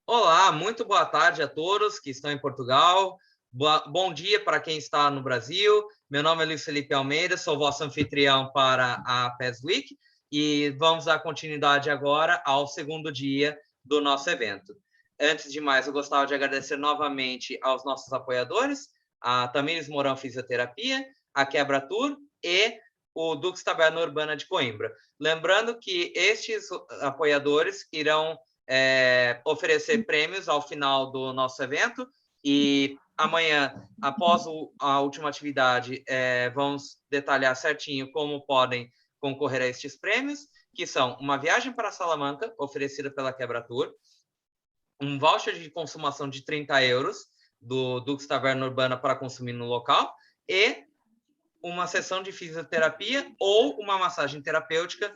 Olá, muito boa tarde a todos que estão em Portugal. Bom dia para quem está no Brasil. Meu nome é Luiz Felipe Almeida, sou vosso anfitrião para a PES Week e vamos dar continuidade agora ao segundo dia do nosso evento. Antes de mais, eu gostava de agradecer novamente aos nossos apoiadores, a Tamires Mourão Fisioterapia, a Quebra Tour e o Dux Taberna Urbana de Coimbra. Lembrando que estes apoiadores irão oferecer prêmios ao final do nosso evento e amanhã, após a última atividade, vamos detalhar certinho como podem concorrer a estes prêmios, que são uma viagem para Salamanca, oferecida pela Quebra Tour, um voucher de consumação de 30 euros do Dux Taverna Urbana para consumir no local e uma sessão de fisioterapia ou uma massagem terapêutica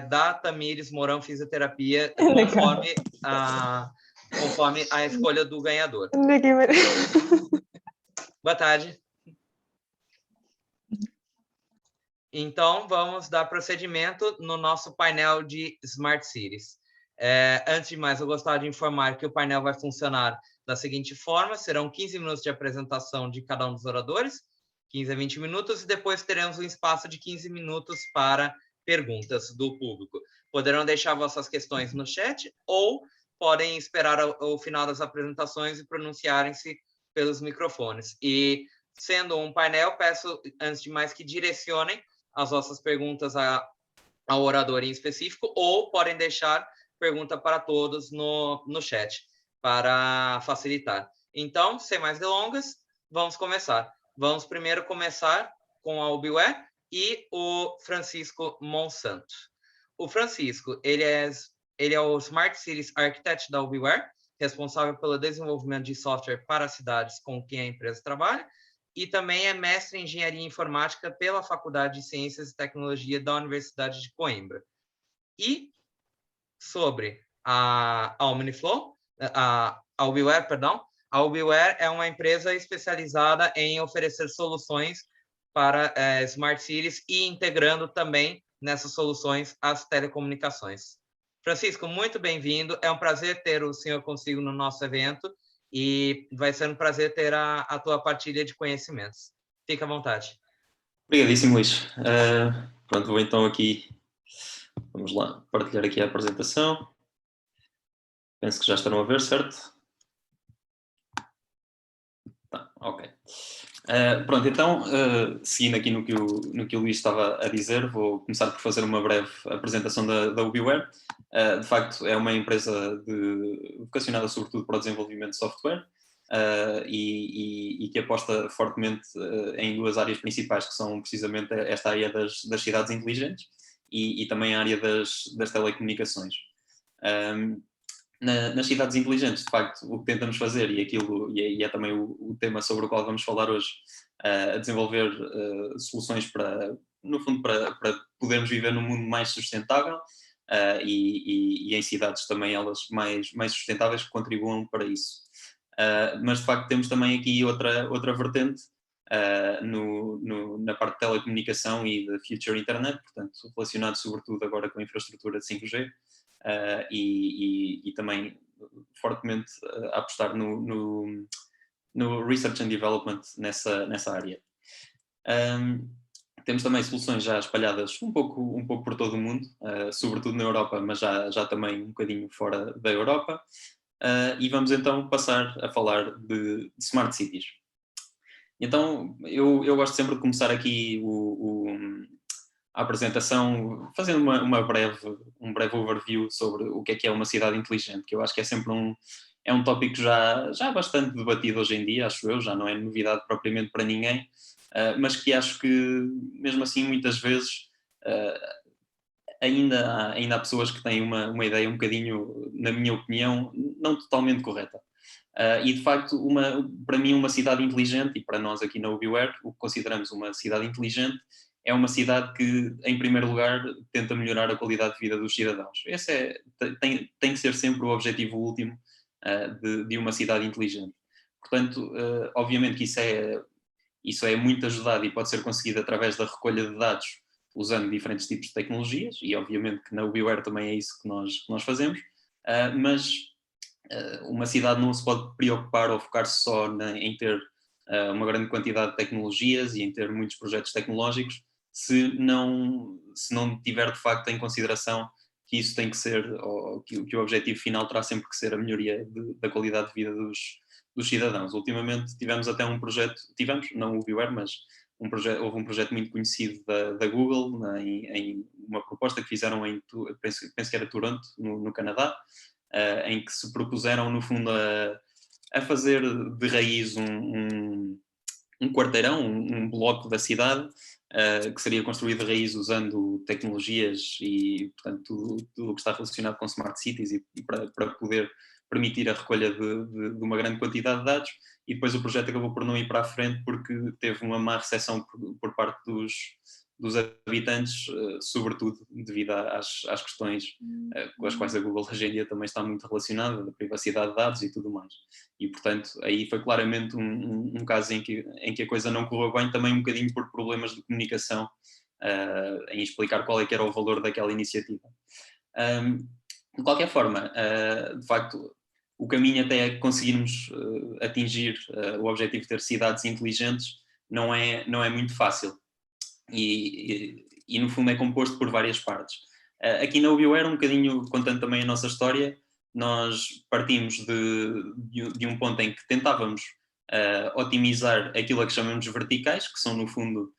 da Tamires Mourão Fisioterapia, conforme a escolha do ganhador. Boa tarde. Então, vamos dar procedimento no nosso painel de Smart Cities. Antes de mais, eu gostaria de informar que o painel vai funcionar da seguinte forma: serão 15 minutos de apresentação de cada um dos oradores, 15 a 20 minutos, e depois teremos um espaço de 15 minutos para perguntas do público. Poderão deixar vossas questões no chat ou podem esperar o final das apresentações e pronunciarem-se pelos microfones. E, sendo um painel, peço, antes de mais, que direcionem as vossas perguntas ao orador em específico, ou podem deixar pergunta para todos no chat, para facilitar. Então, sem mais delongas, vamos começar. Vamos primeiro começar com a Ubiware e o Francisco Monsanto. O Francisco, ele é o Smart Cities Architect da Ubiware, responsável pelo desenvolvimento de software para cidades com quem a empresa trabalha, e também é mestre em Engenharia Informática pela Faculdade de Ciências e Tecnologia da Universidade de Coimbra. E sobre a Omniflow, a Ubiware, perdão, a Ubiware é uma empresa especializada em oferecer soluções para Smart Cities e integrando também nessas soluções as telecomunicações. Francisco, muito bem-vindo. É um prazer ter o senhor consigo no nosso evento e vai ser um prazer ter a tua partilha de conhecimentos. Fica à vontade. Obrigadíssimo, Luís. Pronto, vou então aqui, vamos lá, partilhar aqui a apresentação. Penso que já estão a ver, certo? Tá, ok. Pronto, então, seguindo aqui no que o Luís estava a dizer, vou começar por fazer uma breve apresentação da Ubiware. De facto, é uma empresa vocacionada sobretudo para o desenvolvimento de software e que aposta fortemente em duas áreas principais, que são precisamente esta área das cidades inteligentes e também a área das telecomunicações. Nas cidades inteligentes, de facto, o que tentamos fazer, e é também o tema sobre o qual vamos falar hoje, a desenvolver soluções no fundo, para podermos viver num mundo mais sustentável e em cidades também elas mais sustentáveis que contribuam para isso. Mas, de facto, temos também aqui outra vertente na parte de telecomunicação e da Future Internet, portanto, relacionado sobretudo agora com a infraestrutura de 5G. E também fortemente a apostar no Research and Development nessa área. Temos também soluções já espalhadas um pouco por todo o mundo, sobretudo na Europa, mas já também um bocadinho fora da Europa. E vamos então passar a falar de Smart Cities. Então, eu gosto sempre de começar aqui a apresentação fazendo um breve overview sobre o que é uma cidade inteligente, que eu acho que é sempre um tópico já bastante debatido hoje em dia, acho eu, já não é novidade propriamente para ninguém, mas que acho que, mesmo assim, muitas vezes ainda há pessoas que têm uma ideia um bocadinho, na minha opinião, não totalmente correta. E, de facto, para mim, uma cidade inteligente, e para nós aqui na Ubiware, o que consideramos uma cidade inteligente, é uma cidade que, em primeiro lugar, tenta melhorar a qualidade de vida dos cidadãos. Esse tem que ser sempre o objetivo último de uma cidade inteligente. Portanto, obviamente que isso é muito ajudado e pode ser conseguido através da recolha de dados usando diferentes tipos de tecnologias, e obviamente que na Ubiware também é isso que nós fazemos, mas uma cidade não se pode preocupar ou focar-se só em ter uma grande quantidade de tecnologias e em ter muitos projetos tecnológicos, se não tiver de facto em consideração que isso tem que ser, ou que o objetivo final terá sempre que ser a melhoria da qualidade de vida dos cidadãos. Ultimamente tivemos até um projeto, não o Beware, mas houve um projeto muito conhecido da Google, em uma proposta que fizeram penso que era Toronto, no Canadá, em que se propuseram, no fundo, a fazer de raiz um quarteirão, um bloco da cidade, que seria construído de raiz usando tecnologias e, portanto, tudo o que está relacionado com smart cities e para poder permitir a recolha de uma grande quantidade de dados. E depois o projeto acabou por não ir para a frente porque teve uma má recepção por parte dos habitantes, sobretudo devido às questões com as quais a Google hoje em dia também está muito relacionada, da privacidade de dados e tudo mais. E, portanto, aí foi claramente um caso em que a coisa não correu bem, também um bocadinho por problemas de comunicação, em explicar qual é que era o valor daquela iniciativa. De qualquer forma, de facto, o caminho até conseguirmos atingir o objetivo de ter cidades inteligentes não é muito fácil. E no fundo é composto por várias partes. Aqui na UBIO era um bocadinho, contando também a nossa história, nós partimos de um ponto em que tentávamos otimizar aquilo a que chamamos de verticais, que são no fundo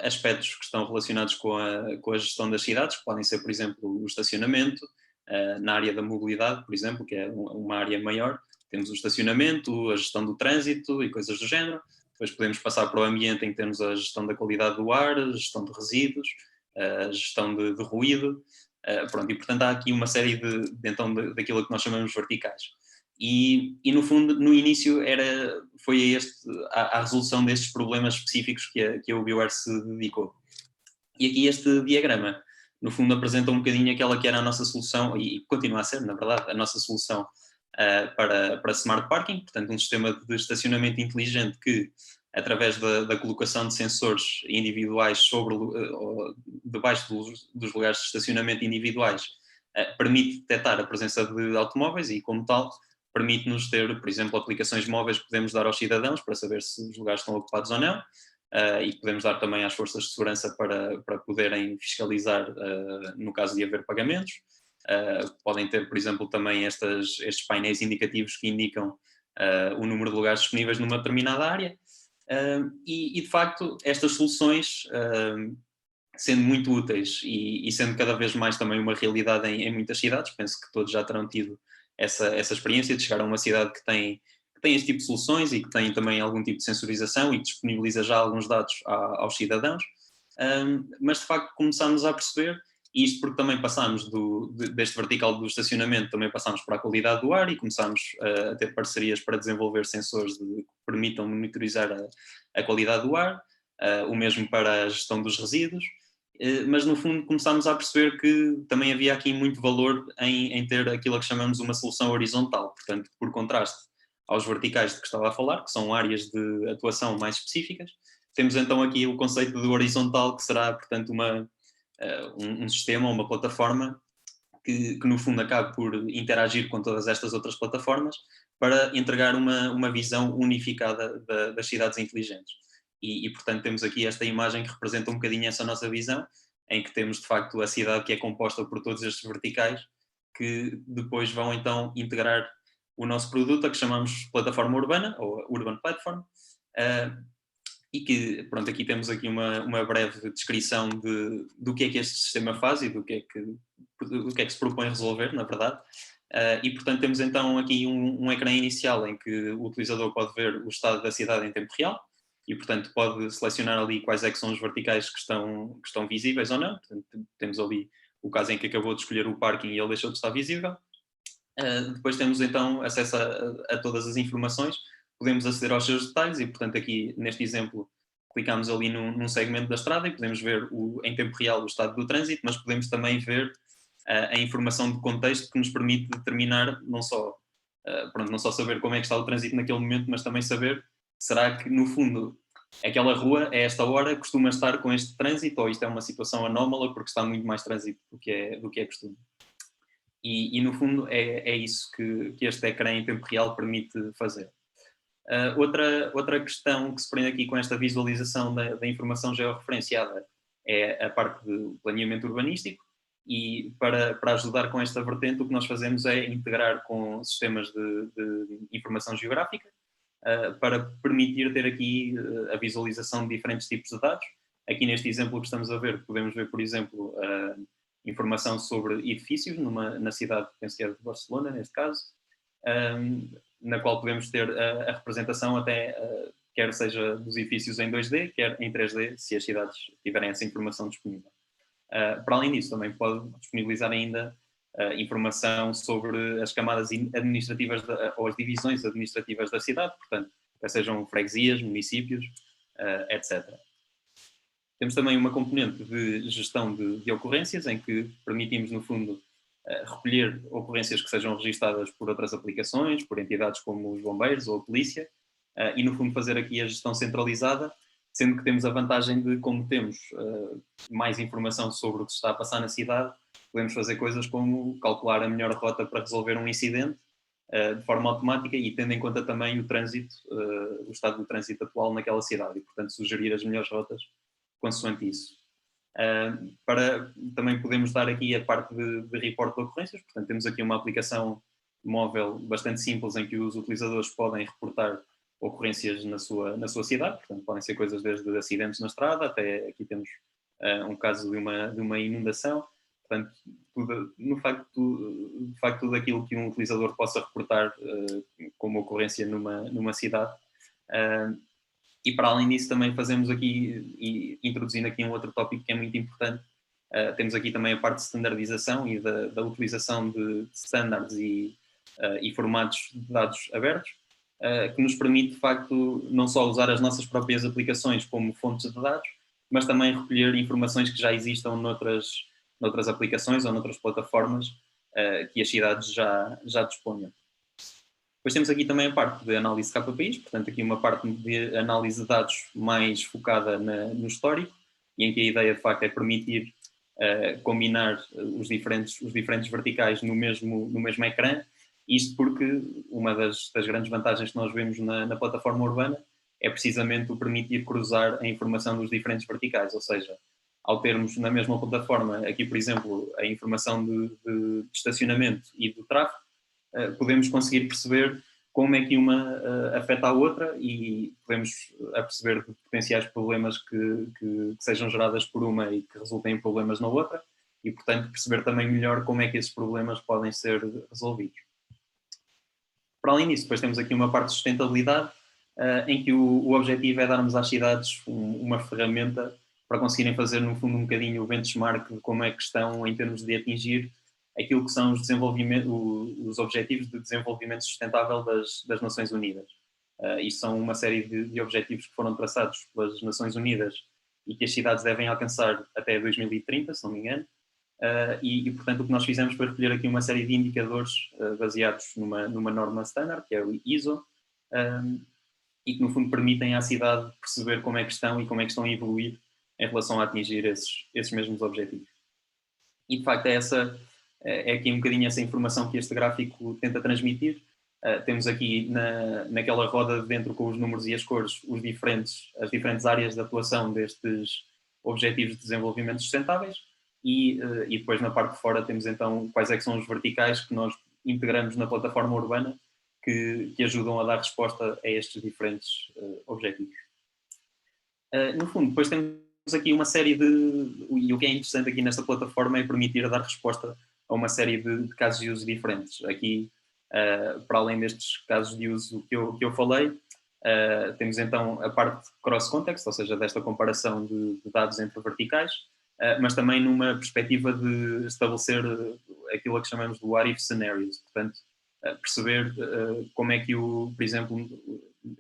aspectos que estão relacionados com a gestão das cidades, que podem ser, por exemplo, o estacionamento, na área da mobilidade, por exemplo, que é uma área maior, temos o estacionamento, a gestão do trânsito e coisas do género. Depois podemos passar para o ambiente em que temos a gestão da qualidade do ar, a gestão de resíduos, a gestão de ruído, pronto, e portanto há aqui uma série daquilo que nós chamamos de verticais. E no fundo, no início, foi à resolução destes problemas específicos que a UBIWare se dedicou. E aqui este diagrama, no fundo, apresenta um bocadinho aquela que era a nossa solução, e continua a ser, na verdade, a nossa solução para Smart Parking, portanto um sistema de estacionamento inteligente que, através da colocação de sensores individuais debaixo dos lugares de estacionamento individuais, permite detectar a presença de automóveis e, como tal, permite-nos ter, por exemplo, aplicações móveis que podemos dar aos cidadãos para saber se os lugares estão ocupados ou não, e podemos dar também às forças de segurança para poderem fiscalizar no caso de haver pagamentos. Podem ter, por exemplo, também estes painéis indicativos que indicam o número de lugares disponíveis numa determinada área. E de facto, estas soluções, sendo muito úteis e sendo cada vez mais também uma realidade em muitas cidades, penso que todos já terão tido essa experiência de chegar a uma cidade que tem este tipo de soluções e que tem também algum tipo de sensorização e que disponibiliza já alguns dados aos cidadãos. Mas de facto começámos a perceber, e isto porque também passámos deste vertical do estacionamento, também passámos para a qualidade do ar e começámos a ter parcerias para desenvolver sensores que permitam monitorizar a qualidade do ar, o mesmo para a gestão dos resíduos, mas no fundo começámos a perceber que também havia aqui muito valor em ter aquilo que chamamos uma solução horizontal, portanto, por contraste aos verticais de que estava a falar, que são áreas de atuação mais específicas, temos então aqui o conceito do horizontal, que será, portanto, um sistema, uma plataforma que no fundo acabe por interagir com todas estas outras plataformas para entregar uma visão unificada das cidades inteligentes. E, portanto, temos aqui esta imagem que representa um bocadinho essa nossa visão, em que temos, de facto, a cidade que é composta por todos estes verticais, que depois vão, então, integrar o nosso produto, a que chamamos plataforma urbana, ou Urban Platform, e que, pronto, aqui temos aqui uma breve descrição do que é que este sistema faz e do que é que se propõe resolver, na verdade. E, portanto, temos então aqui um ecrã inicial em que o utilizador pode ver o estado da cidade em tempo real e, portanto, pode selecionar ali quais é que são os verticais que estão visíveis ou não. Portanto, temos ali o caso em que acabou de escolher o parking e ele deixou de estar visível. Depois temos então acesso a todas as informações, podemos aceder aos seus detalhes e, portanto, aqui neste exemplo clicamos ali num segmento da estrada e podemos ver em tempo real o estado do trânsito, mas podemos também ver a informação de contexto que nos permite determinar não só saber como é que está o trânsito naquele momento, mas também saber, será que no fundo aquela rua a esta hora costuma estar com este trânsito ou isto é uma situação anómala porque está muito mais trânsito do que é costume. E no fundo é isso que este ecrã em tempo real permite fazer. Outra questão que se prende aqui com esta visualização da informação georreferenciada é a parte do planeamento urbanístico, e para ajudar com esta vertente o que nós fazemos é integrar com sistemas de informação geográfica para permitir ter aqui a visualização de diferentes tipos de dados. Aqui neste exemplo que estamos a ver, podemos ver, por exemplo, informação sobre edifícios na cidade, penso que é de Barcelona, neste caso, na qual podemos ter a representação até, quer seja dos edifícios em 2D, quer em 3D, se as cidades tiverem essa informação disponível. Para além disso, também pode disponibilizar ainda informação sobre as camadas administrativas ou as divisões administrativas da cidade, portanto, quer sejam freguesias, municípios, etc. Temos também uma componente de gestão de ocorrências, em que permitimos, no fundo, recolher ocorrências que sejam registadas por outras aplicações, por entidades como os bombeiros ou a polícia, e, no fundo, fazer aqui a gestão centralizada, sendo que temos a vantagem de, como temos mais informação sobre o que se está a passar na cidade, podemos fazer coisas como calcular a melhor rota para resolver um incidente de forma automática e tendo em conta também o trânsito, o estado do trânsito atual naquela cidade e, portanto, sugerir as melhores rotas consoante isso. Também podemos dar aqui a parte de report de ocorrências, portanto temos aqui uma aplicação móvel bastante simples em que os utilizadores podem reportar ocorrências na sua cidade, portanto podem ser coisas desde acidentes na estrada até aqui temos um caso de uma inundação, portanto de facto tudo aquilo que um utilizador possa reportar como ocorrência numa cidade. E para além disso também fazemos aqui, e introduzindo aqui um outro tópico que é muito importante, temos aqui também a parte de standardização e da utilização de standards e formatos de dados abertos, que nos permite de facto não só usar as nossas próprias aplicações como fontes de dados, mas também recolher informações que já existam noutras aplicações ou noutras plataformas que as cidades já disponham. Depois temos aqui também a parte de análise de KPIs, portanto aqui uma parte de análise de dados mais focada no histórico, e em que a ideia de facto é permitir combinar os diferentes verticais no mesmo ecrã, isto porque uma das grandes vantagens que nós vemos na plataforma urbana é precisamente o permitir cruzar a informação dos diferentes verticais, ou seja, ao termos na mesma plataforma aqui, por exemplo, a informação de estacionamento e do tráfego, podemos conseguir perceber como é que uma afeta a outra e podemos aperceber de potenciais problemas que sejam geradas por uma e que resultem em problemas na outra e, portanto, perceber também melhor como é que esses problemas podem ser resolvidos. Para além disso, depois temos aqui uma parte de sustentabilidade em que o objetivo é darmos às cidades uma ferramenta para conseguirem fazer, no fundo, um bocadinho o benchmark de como é que estão em termos de atingir aquilo que são os Objetivos de Desenvolvimento Sustentável das Nações Unidas. Isto são uma série de objetivos que foram traçados pelas Nações Unidas e que as cidades devem alcançar até 2030, se não me engano. Portanto, o que nós fizemos foi recolher aqui uma série de indicadores baseados numa norma standard, que é o ISO, e que, no fundo, permitem à cidade perceber como é que estão e como é que estão a evoluir em relação a atingir esses mesmos objetivos. E, de facto, é aqui um bocadinho essa informação que este gráfico tenta transmitir. Temos aqui naquela roda de dentro com os números e as cores as diferentes áreas de atuação destes Objetivos de Desenvolvimento Sustentáveis e depois na parte de fora temos então quais é que são os verticais que nós integramos na plataforma urbana que ajudam a dar resposta a estes diferentes objetivos. No fundo, depois temos aqui uma série e o que é interessante aqui nesta plataforma é permitir dar resposta a uma série de casos de uso diferentes. Aqui, para além destes casos de uso que eu falei, temos então a parte de cross-context, ou seja, desta comparação de dados entre verticais, mas também numa perspectiva de estabelecer aquilo a que chamamos de what if scenarios, portanto, perceber como é que por exemplo,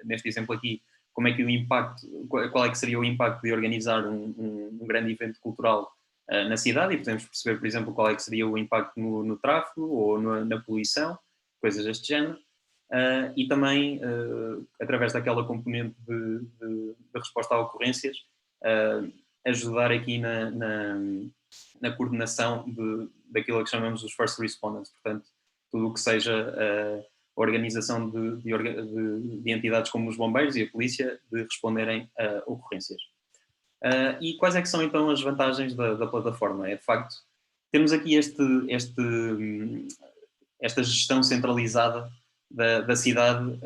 neste exemplo aqui, como é que o impacto, qual é que seria o impacto de organizar um grande evento cultural na cidade e podemos perceber, por exemplo, qual é que seria o impacto no tráfego ou na poluição, coisas deste género. E também, através daquela componente de resposta a ocorrências, ajudar aqui na coordenação daquilo que chamamos os first responders, portanto, tudo o que seja a organização de entidades como os bombeiros e a polícia de responderem a ocorrências. E quais é que são então as vantagens da plataforma? É de facto, temos aqui esta gestão centralizada da cidade,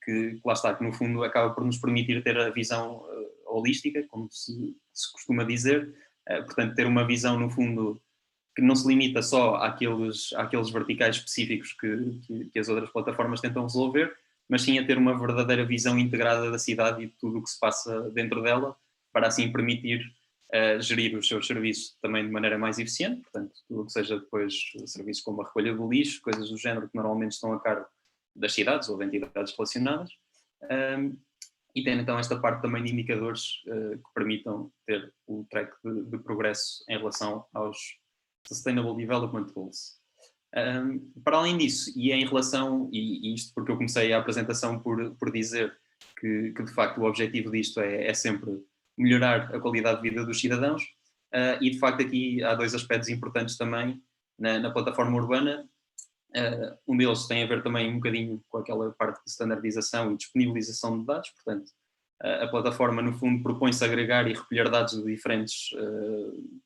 que lá está, que no fundo acaba por nos permitir ter a visão holística, como se costuma dizer, portanto ter uma visão no fundo que não se limita só àqueles verticais específicos que as outras plataformas tentam resolver, mas sim a ter uma verdadeira visão integrada da cidade e de tudo o que se passa dentro dela, para assim permitir gerir os seus serviços também de maneira mais eficiente, portanto, tudo o que seja depois serviços como a recolha do lixo, coisas do género que normalmente estão a cargo das cidades ou de entidades relacionadas, e tem então esta parte também de indicadores que permitam ter o track de progresso em relação aos Sustainable Development Goals. Para além disso, e em relação, e isto porque eu comecei a apresentação por dizer que de facto o objetivo disto é sempre melhorar a qualidade de vida dos cidadãos, e de facto aqui há dois aspectos importantes também na plataforma urbana. Um deles tem a ver também um bocadinho com aquela parte de standardização e disponibilização de dados, portanto a plataforma no fundo propõe-se agregar e recolher dados de diferentes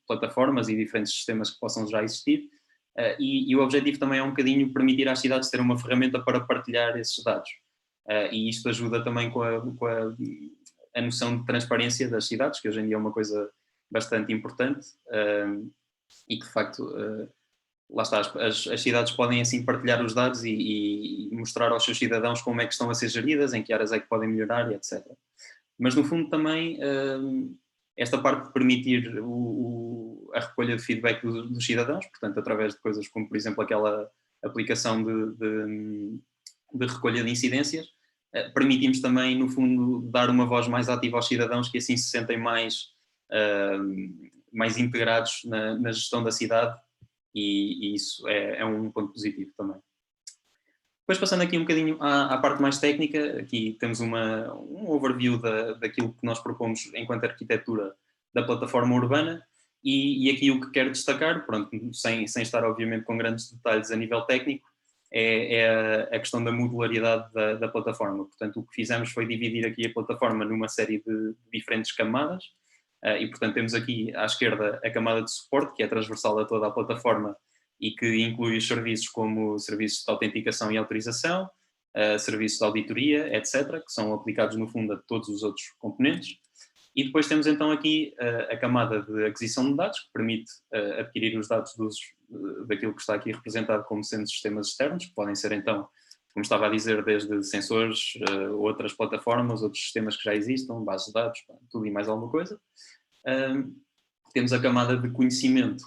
plataformas e diferentes sistemas que possam já existir, e o objetivo também é um bocadinho permitir às cidades ter uma ferramenta para partilhar esses dados, e isto ajuda também com a noção de transparência das cidades, que hoje em dia é uma coisa bastante importante, e que de facto lá está, as cidades podem assim partilhar os dados e mostrar aos seus cidadãos como é que estão a ser geridas, em que áreas é que podem melhorar e etc. Mas no fundo também esta parte de permitir a recolha de feedback dos cidadãos, portanto através de coisas como por exemplo aquela aplicação de recolha de incidências, permitimos também no fundo dar uma voz mais ativa aos cidadãos, que assim se sentem mais integrados na gestão da cidade, e isso é um ponto positivo também. Depois passando aqui um bocadinho à parte mais técnica, aqui temos um overview daquilo que nós propomos enquanto arquitetura da plataforma urbana, e aqui o que quero destacar, pronto, sem estar obviamente com grandes detalhes a nível técnico, é a questão da modularidade da plataforma. Portanto, o que fizemos foi dividir aqui a plataforma numa série de diferentes camadas, e portanto temos aqui à esquerda a camada de suporte, que é transversal a toda a plataforma e que inclui os serviços como serviços de autenticação e autorização, serviços de auditoria, etc., que são aplicados no fundo a todos os outros componentes. E depois temos então aqui a camada de aquisição de dados, que permite adquirir os dados daquilo que está aqui representado como sendo sistemas externos, que podem ser então, como estava a dizer, desde sensores, outras plataformas, outros sistemas que já existam, bases de dados, tudo e mais alguma coisa. Temos a camada de conhecimento,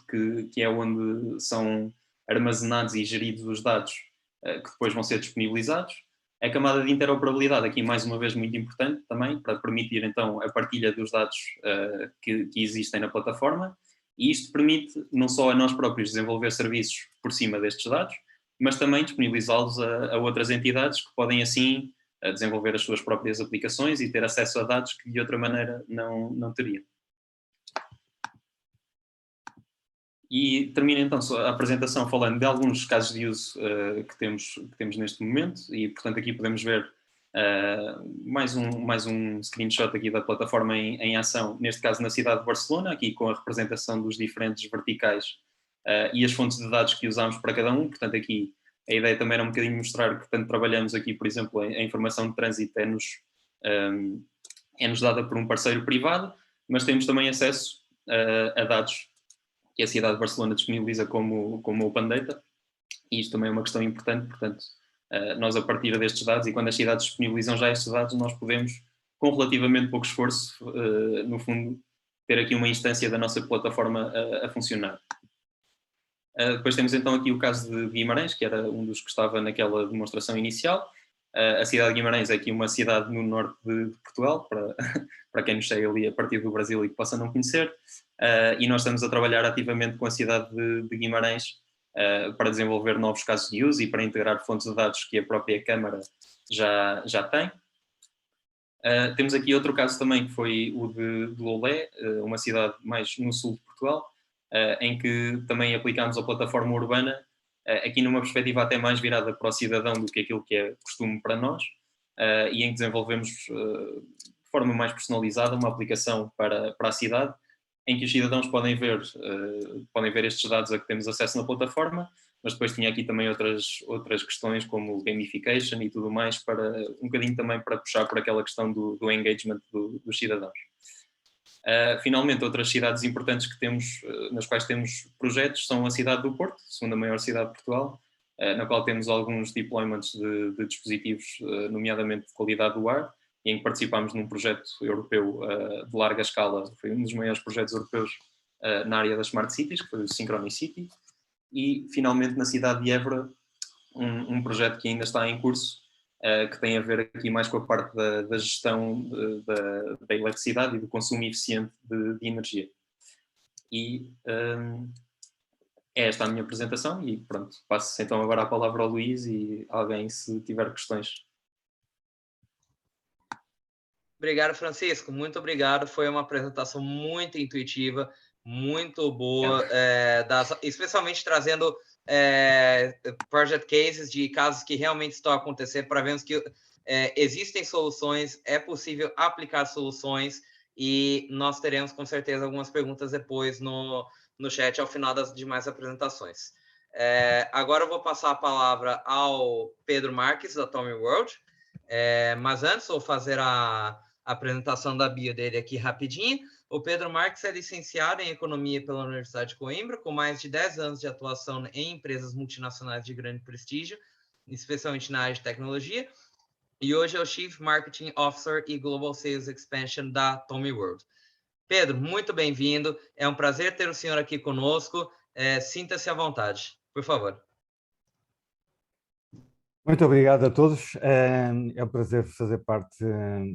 que é onde são armazenados e geridos os dados que depois vão ser disponibilizados. A camada de interoperabilidade, aqui mais uma vez muito importante também, para permitir então a partilha dos dados que existem na plataforma, e isto permite não só a nós próprios desenvolver serviços por cima destes dados, mas também disponibilizá-los a outras entidades que podem assim desenvolver as suas próprias aplicações e ter acesso a dados que de outra maneira não teriam. E termino então a apresentação falando de alguns casos de uso que temos neste momento, e portanto aqui podemos ver mais um screenshot aqui da plataforma em ação, neste caso na cidade de Barcelona, aqui com a representação dos diferentes verticais e as fontes de dados que usamos para cada um. Portanto aqui a ideia também era um bocadinho mostrar que tanto trabalhamos aqui, por exemplo, a informação de trânsito é-nos dada por um parceiro privado, mas temos também acesso a dados que a cidade de Barcelona disponibiliza como Open Data, e isto também é uma questão importante. Portanto, nós a partir destes dados, e quando as cidades disponibilizam já estes dados, nós podemos, com relativamente pouco esforço, no fundo, ter aqui uma instância da nossa plataforma a funcionar. Depois temos então aqui o caso de Guimarães, que era um dos que estava naquela demonstração inicial. A cidade de Guimarães é aqui uma cidade no norte de Portugal, para quem nos segue ali a partir do Brasil e que possa não conhecer, e nós estamos a trabalhar ativamente com a cidade de Guimarães para desenvolver novos casos de uso e para integrar fontes de dados que a própria Câmara já tem. Temos aqui outro caso também, que foi o de Loulé, uma cidade mais no sul de Portugal, em que também aplicámos a plataforma urbana, aqui numa perspectiva até mais virada para o cidadão do que aquilo que é costume para nós, e em que desenvolvemos de forma mais personalizada uma aplicação para a cidade, em que os cidadãos podem ver estes dados a que temos acesso na plataforma, mas depois tinha aqui também outras questões como gamification e tudo mais, um bocadinho também para puxar por aquela questão do engagement dos cidadãos. Finalmente, outras cidades importantes que temos, nas quais temos projetos, são a cidade do Porto, segunda maior cidade de Portugal, na qual temos alguns deployments de dispositivos, nomeadamente de qualidade do ar, e em que participámos num projeto europeu de larga escala, foi um dos maiores projetos europeus na área das Smart Cities, que foi o Synchronicity, e finalmente na cidade de Évora, um projeto que ainda está em curso, que tem a ver aqui mais com a parte da gestão da eletricidade e do consumo eficiente de energia. E é esta a minha apresentação e pronto, passo então agora a palavra ao Luís e alguém se tiver questões. Obrigado, Francisco. Muito obrigado. Foi uma apresentação muito intuitiva, muito boa, especialmente trazendo project cases de casos que realmente estão acontecendo, para vermos que existem soluções, é possível aplicar soluções, e nós teremos com certeza algumas perguntas depois no chat ao final das demais apresentações. Agora eu vou passar a palavra ao Pedro Marques, da Tommy World, mas antes vou fazer a apresentação da bio dele aqui rapidinho. O Pedro Marques é licenciado em Economia pela Universidade de Coimbra, com mais de 10 anos de atuação em empresas multinacionais de grande prestígio, especialmente na área de tecnologia, e hoje é o Chief Marketing Officer e Global Sales Expansion da Tommy World. Pedro, muito bem-vindo. É um prazer ter o senhor aqui conosco. Sinta-se à vontade, por favor. Muito obrigado a todos. É um prazer fazer parte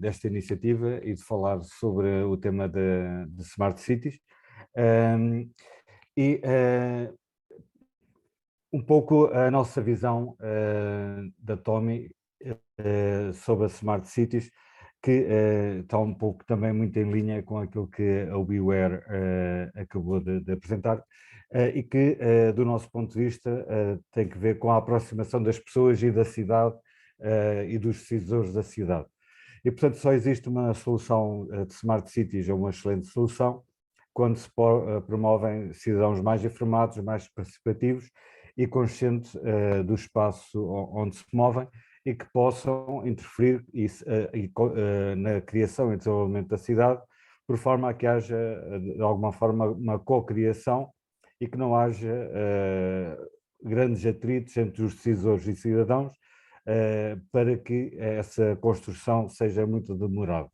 desta iniciativa e de falar sobre o tema de Smart Cities. Um pouco a nossa visão da Tommy sobre a Smart Cities, que está um pouco também muito em linha com aquilo que a WeWare acabou de apresentar, e que, do nosso ponto de vista, tem que ver com a aproximação das pessoas e da cidade e dos decisores da cidade. E, portanto, só existe uma solução de Smart Cities, ou uma excelente solução, quando se promovem cidadãos mais informados, mais participativos e conscientes do espaço onde se movem, e que possam interferir na criação e desenvolvimento da cidade, por forma a que haja, de alguma forma, uma co-criação e que não haja grandes atritos entre os decisores e cidadãos, para que essa construção seja muito demorada.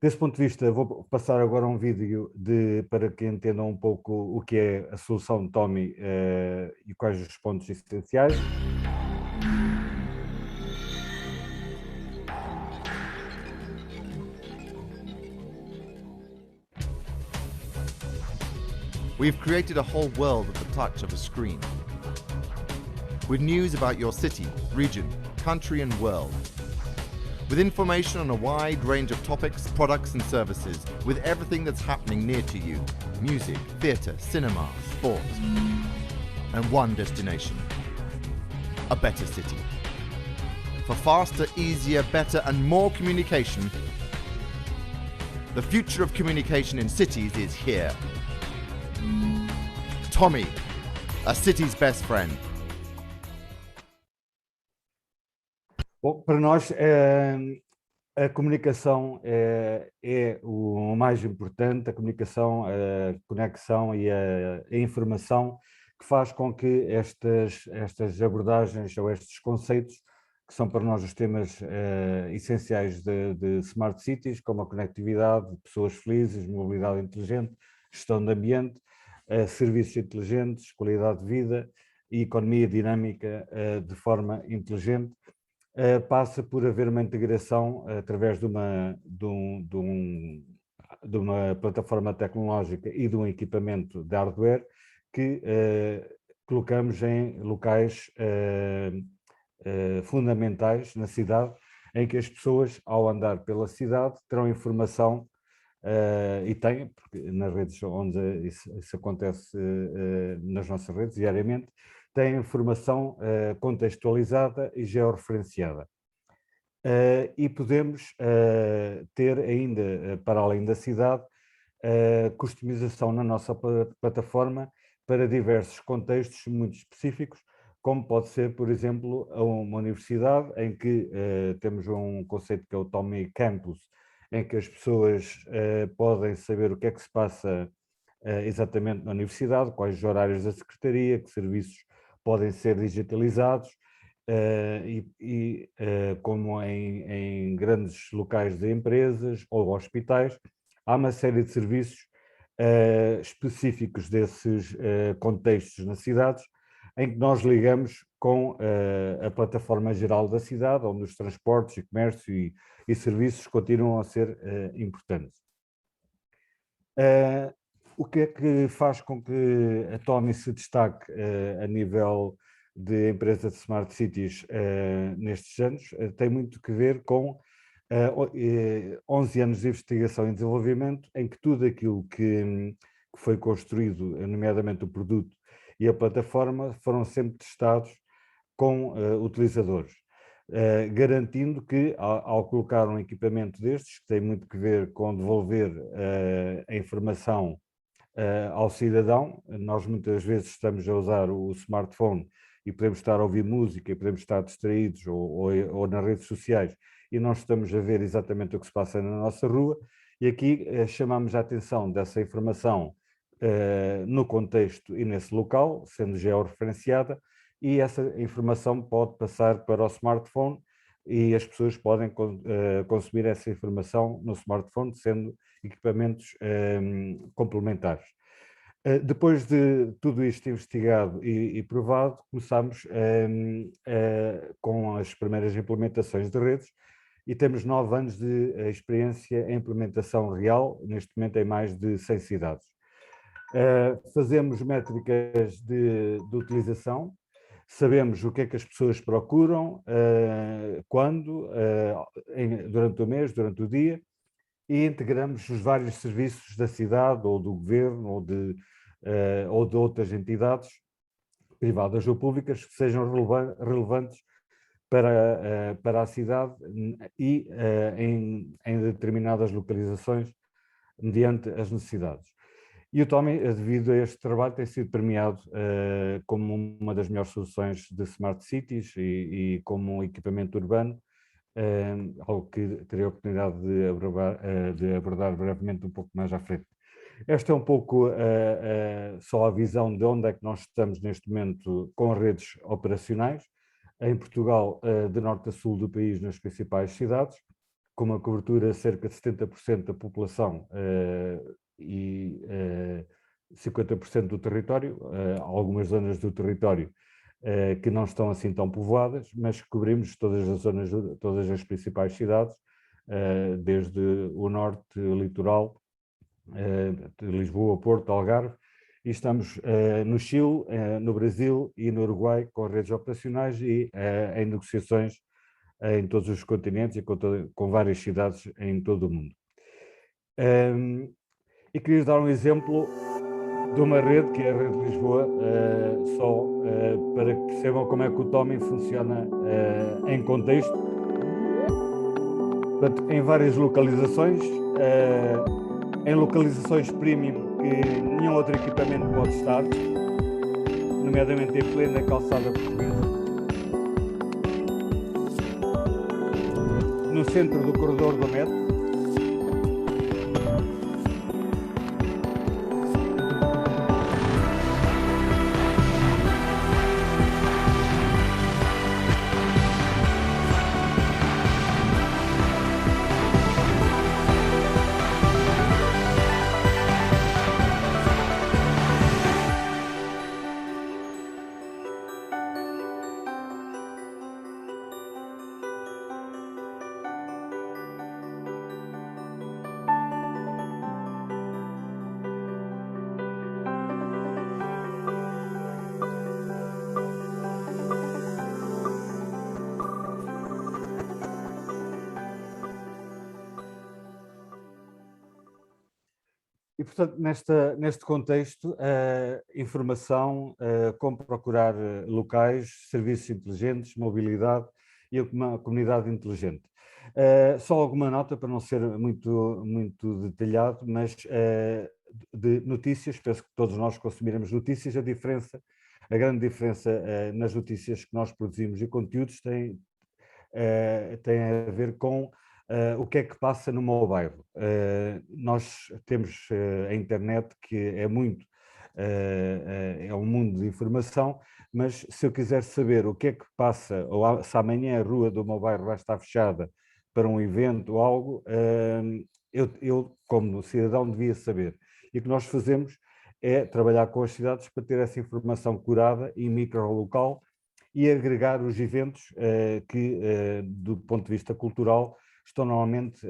Desse ponto de vista, vou passar agora um vídeo para que entendam um pouco o que é a solução de Tommy e quais os pontos essenciais. We've created a whole world at the touch of a screen, with news about your city, region, country and world, with information on a wide range of topics, products and services, with everything that's happening near to you: music, theatre, cinema, sport, and one destination: a better city. For faster, easier, better and more communication, the future of communication in cities is here. Tommy, a city's best friend. Bom, para nós a comunicação é o mais importante, a comunicação, a conexão e a informação que faz com que estas abordagens ou estes conceitos, que são para nós os temas essenciais de Smart Cities, como a conectividade, pessoas felizes, mobilidade inteligente, gestão de ambiente, serviços inteligentes, qualidade de vida e economia dinâmica de forma inteligente, passa por haver uma integração através de uma plataforma tecnológica e de um equipamento de hardware que colocamos em locais fundamentais na cidade, em que as pessoas, ao andar pela cidade, terão informação e tem, porque nas redes onde isso acontece, nas nossas redes, diariamente, tem informação contextualizada e georreferenciada. E podemos ter ainda, para além da cidade, customização na nossa plataforma para diversos contextos muito específicos, como pode ser, por exemplo, uma universidade em que temos um conceito que é o Tommy Campus, em que as pessoas podem saber o que é que se passa exatamente na universidade, quais os horários da secretaria, que serviços podem ser digitalizados, como em grandes locais de empresas ou hospitais, há uma série de serviços específicos desses contextos nas cidades, em que nós ligamos com a plataforma geral da cidade, onde os transportes e comércio e serviços continuam a ser importantes. O que é que faz com que a Tommy se destaque a nível de empresa de Smart Cities nestes anos? Tem muito que ver com 11 anos de investigação e desenvolvimento, em que tudo aquilo que foi construído, nomeadamente o produto e a plataforma, foram sempre testados com utilizadores, garantindo que, ao colocar um equipamento destes, que tem muito que ver com devolver a informação ao cidadão, nós muitas vezes estamos a usar o smartphone e podemos estar a ouvir música e podemos estar distraídos ou nas redes sociais e não estamos a ver exatamente o que se passa na nossa rua, e aqui chamamos a atenção dessa informação no contexto e nesse local, sendo georreferenciada, e essa informação pode passar para o smartphone e as pessoas podem consumir essa informação no smartphone, sendo equipamentos complementares. Depois de tudo isto investigado e provado, começamos com as primeiras implementações de redes e temos 9 anos de experiência em implementação real, neste momento em mais de 100 cidades. Fazemos métricas de utilização, sabemos o que é que as pessoas procuram, quando, durante o mês, durante o dia, e integramos os vários serviços da cidade ou do governo ou de outras entidades privadas ou públicas que sejam relevantes para a cidade e em determinadas localizações mediante as necessidades. E o Tommy, devido a este trabalho, tem sido premiado como uma das melhores soluções de Smart Cities e como um equipamento urbano, algo que terei a oportunidade de abordar brevemente um pouco mais à frente. Esta é um pouco só a visão de onde é que nós estamos neste momento com redes operacionais, em Portugal, de norte a sul do país, nas principais cidades, com uma cobertura de cerca de 70% da população e 50% do território, algumas zonas do território que não estão assim tão povoadas, mas cobrimos todas as zonas, todas as principais cidades, desde o norte, o litoral, de Lisboa, Porto, Algarve, e estamos no Chile, no Brasil e no Uruguai com redes operacionais e em negociações em todos os continentes e com várias cidades em todo o mundo. E queria dar um exemplo de uma rede, que é a Rede de Lisboa, para que percebam como é que o Tommy funciona em contexto. Portanto, em várias localizações, em localizações premium que nenhum outro equipamento pode estar, nomeadamente em plena calçada portuguesa. No centro do corredor do metro, E, portanto, neste contexto, informação, como procurar locais, serviços inteligentes, mobilidade e uma comunidade inteligente. Só alguma nota, para não ser muito detalhado, mas de notícias, penso que todos nós consumiremos notícias, a grande diferença nas notícias que nós produzimos e conteúdos tem a ver com o que é que passa no mobile. Nós temos a internet, que é é um mundo de informação, mas se eu quiser saber o que é que passa, ou se amanhã a rua do meu bairro vai estar fechada para um evento ou algo, eu como cidadão devia saber. E o que nós fazemos é trabalhar com as cidades para ter essa informação curada e micro-local e agregar os eventos que, do ponto de vista cultural, estão normalmente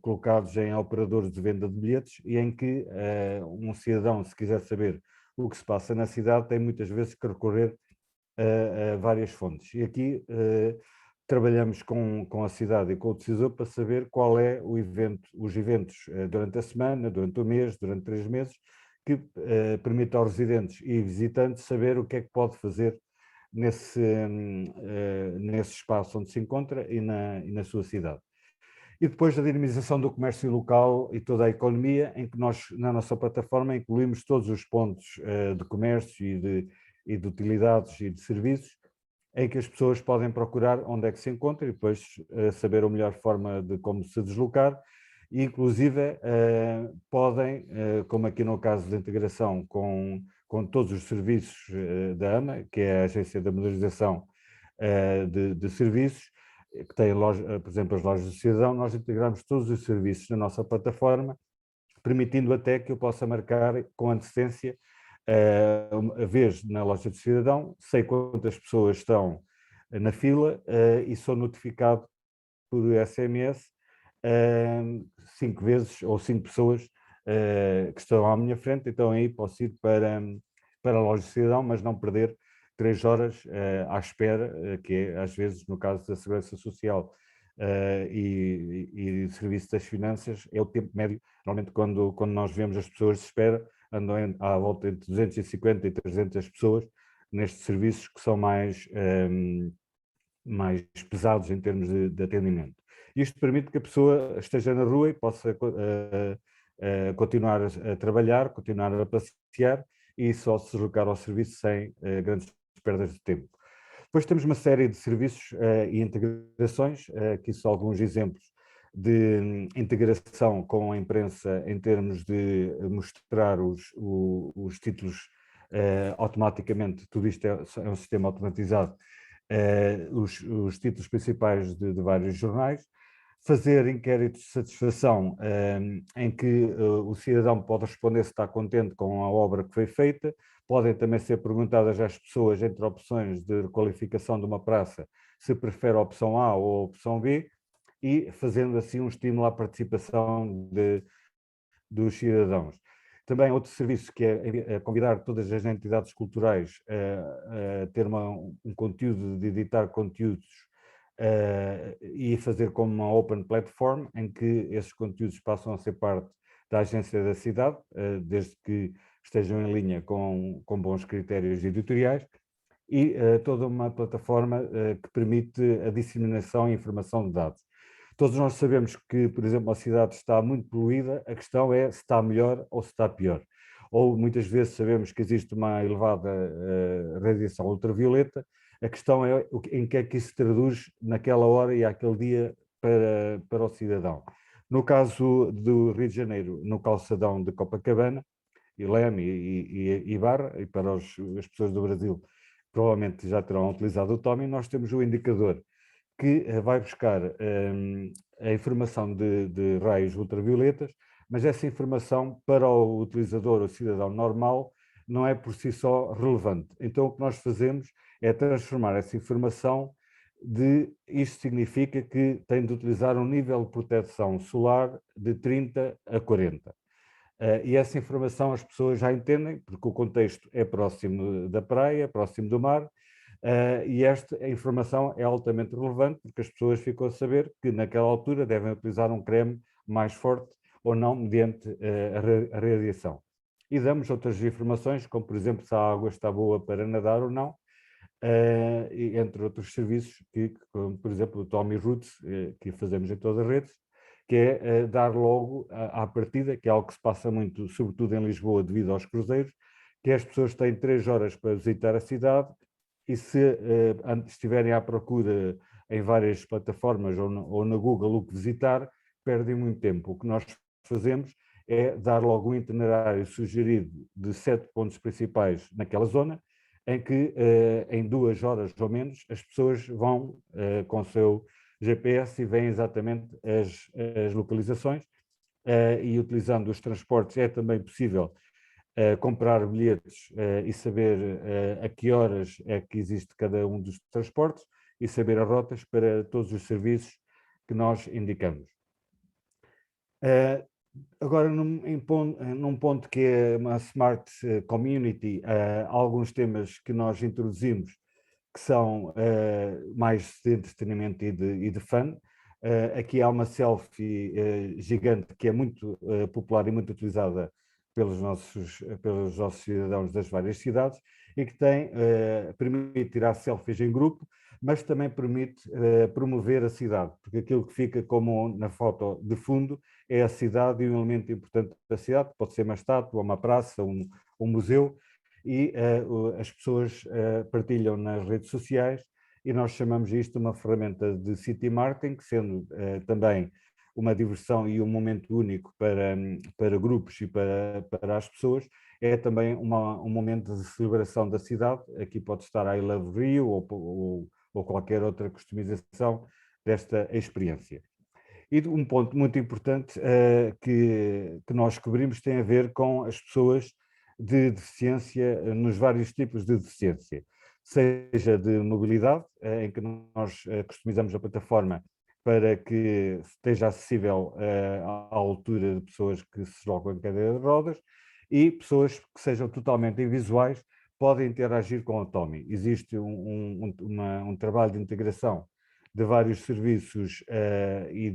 colocados em operadores de venda de bilhetes e em que um cidadão, se quiser saber o que se passa na cidade, tem muitas vezes que recorrer a várias fontes. E aqui trabalhamos com a cidade e com o decisor para saber qual é os eventos durante a semana, durante o mês, durante 3 meses, que permite aos residentes e visitantes saber o que é que pode fazer nesse espaço onde se encontra e na sua cidade. E depois a dinamização do comércio local e toda a economia, em que nós, na nossa plataforma, incluímos todos os pontos de comércio e de utilidades e de serviços, em que as pessoas podem procurar onde é que se encontra e depois saber a melhor forma de como se deslocar. E, inclusive, podem, como aqui no caso da integração com todos os serviços da AMA, que é a Agência da Modernização de Serviços, que tem, por exemplo, as lojas do cidadão, nós integramos todos os serviços na nossa plataforma, permitindo até que eu possa marcar com antecedência a vez na loja do cidadão, sei quantas pessoas estão na fila e sou notificado por SMS 5 vezes ou 5 pessoas que estão à minha frente, então aí posso ir para a loja do cidadão, mas não perder 3 horas à espera, que é às vezes no caso da Segurança Social e Serviço das Finanças, é o tempo médio, normalmente quando nós vemos as pessoas de espera, andam à volta entre 250 e 300 pessoas nestes serviços que são mais pesados em termos de atendimento. Isto permite que a pessoa esteja na rua e possa continuar a trabalhar, continuar a passear e só se deslocar ao serviço sem grandes perdas de tempo. Depois temos uma série de serviços e integrações, aqui só alguns exemplos de integração com a imprensa em termos de mostrar os títulos automaticamente, tudo isto é um sistema automatizado, os títulos principais de vários jornais, fazer inquéritos de satisfação em que o cidadão pode responder se está contente com a obra que foi feita, podem também ser perguntadas às pessoas entre opções de requalificação de uma praça, se prefere a opção A ou a opção B, e fazendo assim um estímulo à participação dos cidadãos. Também outro serviço que é convidar todas as entidades culturais a ter um conteúdo, de editar conteúdos e fazer como uma open platform, em que esses conteúdos passam a ser parte da agência da cidade, desde que estejam em linha com bons critérios editoriais, e toda uma plataforma que permite a disseminação e informação de dados. Todos nós sabemos que, por exemplo, a cidade está muito poluída, a questão é se está melhor ou se está pior. Ou muitas vezes sabemos que existe uma elevada radiação ultravioleta, a questão é em que é que isso se traduz naquela hora e àquele dia para o cidadão. No caso do Rio de Janeiro, no calçadão de Copacabana, e Leme e Barra, e para as pessoas do Brasil provavelmente já terão utilizado o Tommy, nós temos o indicador que vai buscar a informação de raios ultravioletas, mas essa informação para o utilizador, o cidadão normal, não é por si só relevante. Então o que nós fazemos é transformar essa informação isto significa que tem de utilizar um nível de proteção solar de 30 a 40. E essa informação as pessoas já entendem, porque o contexto é próximo da praia, próximo do mar, e esta informação é altamente relevante, porque as pessoas ficam a saber que naquela altura devem utilizar um creme mais forte ou não, mediante a radiação. E damos outras informações, como por exemplo se a água está boa para nadar ou não, entre outros serviços, como por exemplo o Tommy Routes, que fazemos em todas as redes, que é dar logo à partida, que é algo que se passa muito, sobretudo em Lisboa, devido aos cruzeiros, que as pessoas têm 3 horas para visitar a cidade e se estiverem à procura em várias plataformas ou na Google o que visitar, perdem muito tempo. O que nós fazemos é dar logo um itinerário sugerido de 7 pontos principais naquela zona, em que em 2 horas ou menos as pessoas vão com o seu GPS e veem exatamente as localizações, e utilizando os transportes é também possível comprar bilhetes e saber a que horas é que existe cada um dos transportes e saber as rotas para todos os serviços que nós indicamos. Agora, num ponto que é uma Smart Community, há alguns temas que nós introduzimos que são mais de entretenimento e de fun. Aqui há uma selfie gigante que é muito popular e muito utilizada pelos nossos cidadãos das várias cidades e que permite tirar selfies em grupo, mas também permite promover a cidade, porque aquilo que fica como na foto de fundo é a cidade e um elemento importante da cidade, pode ser uma estátua, uma praça, um museu, e as pessoas partilham nas redes sociais e nós chamamos isto uma ferramenta de city marketing, sendo também uma diversão e um momento único para grupos e para as pessoas, é também um momento de celebração da cidade. Aqui pode estar a I Love Rio ou qualquer outra customização desta experiência. E um ponto muito importante que nós cobrimos tem a ver com as pessoas de deficiência, nos vários tipos de deficiência, seja de mobilidade, em que nós customizamos a plataforma para que esteja acessível à altura de pessoas que se deslocam em cadeira de rodas, e pessoas que sejam totalmente invisuais podem interagir com o Tommy. Existe um trabalho de integração de vários serviços e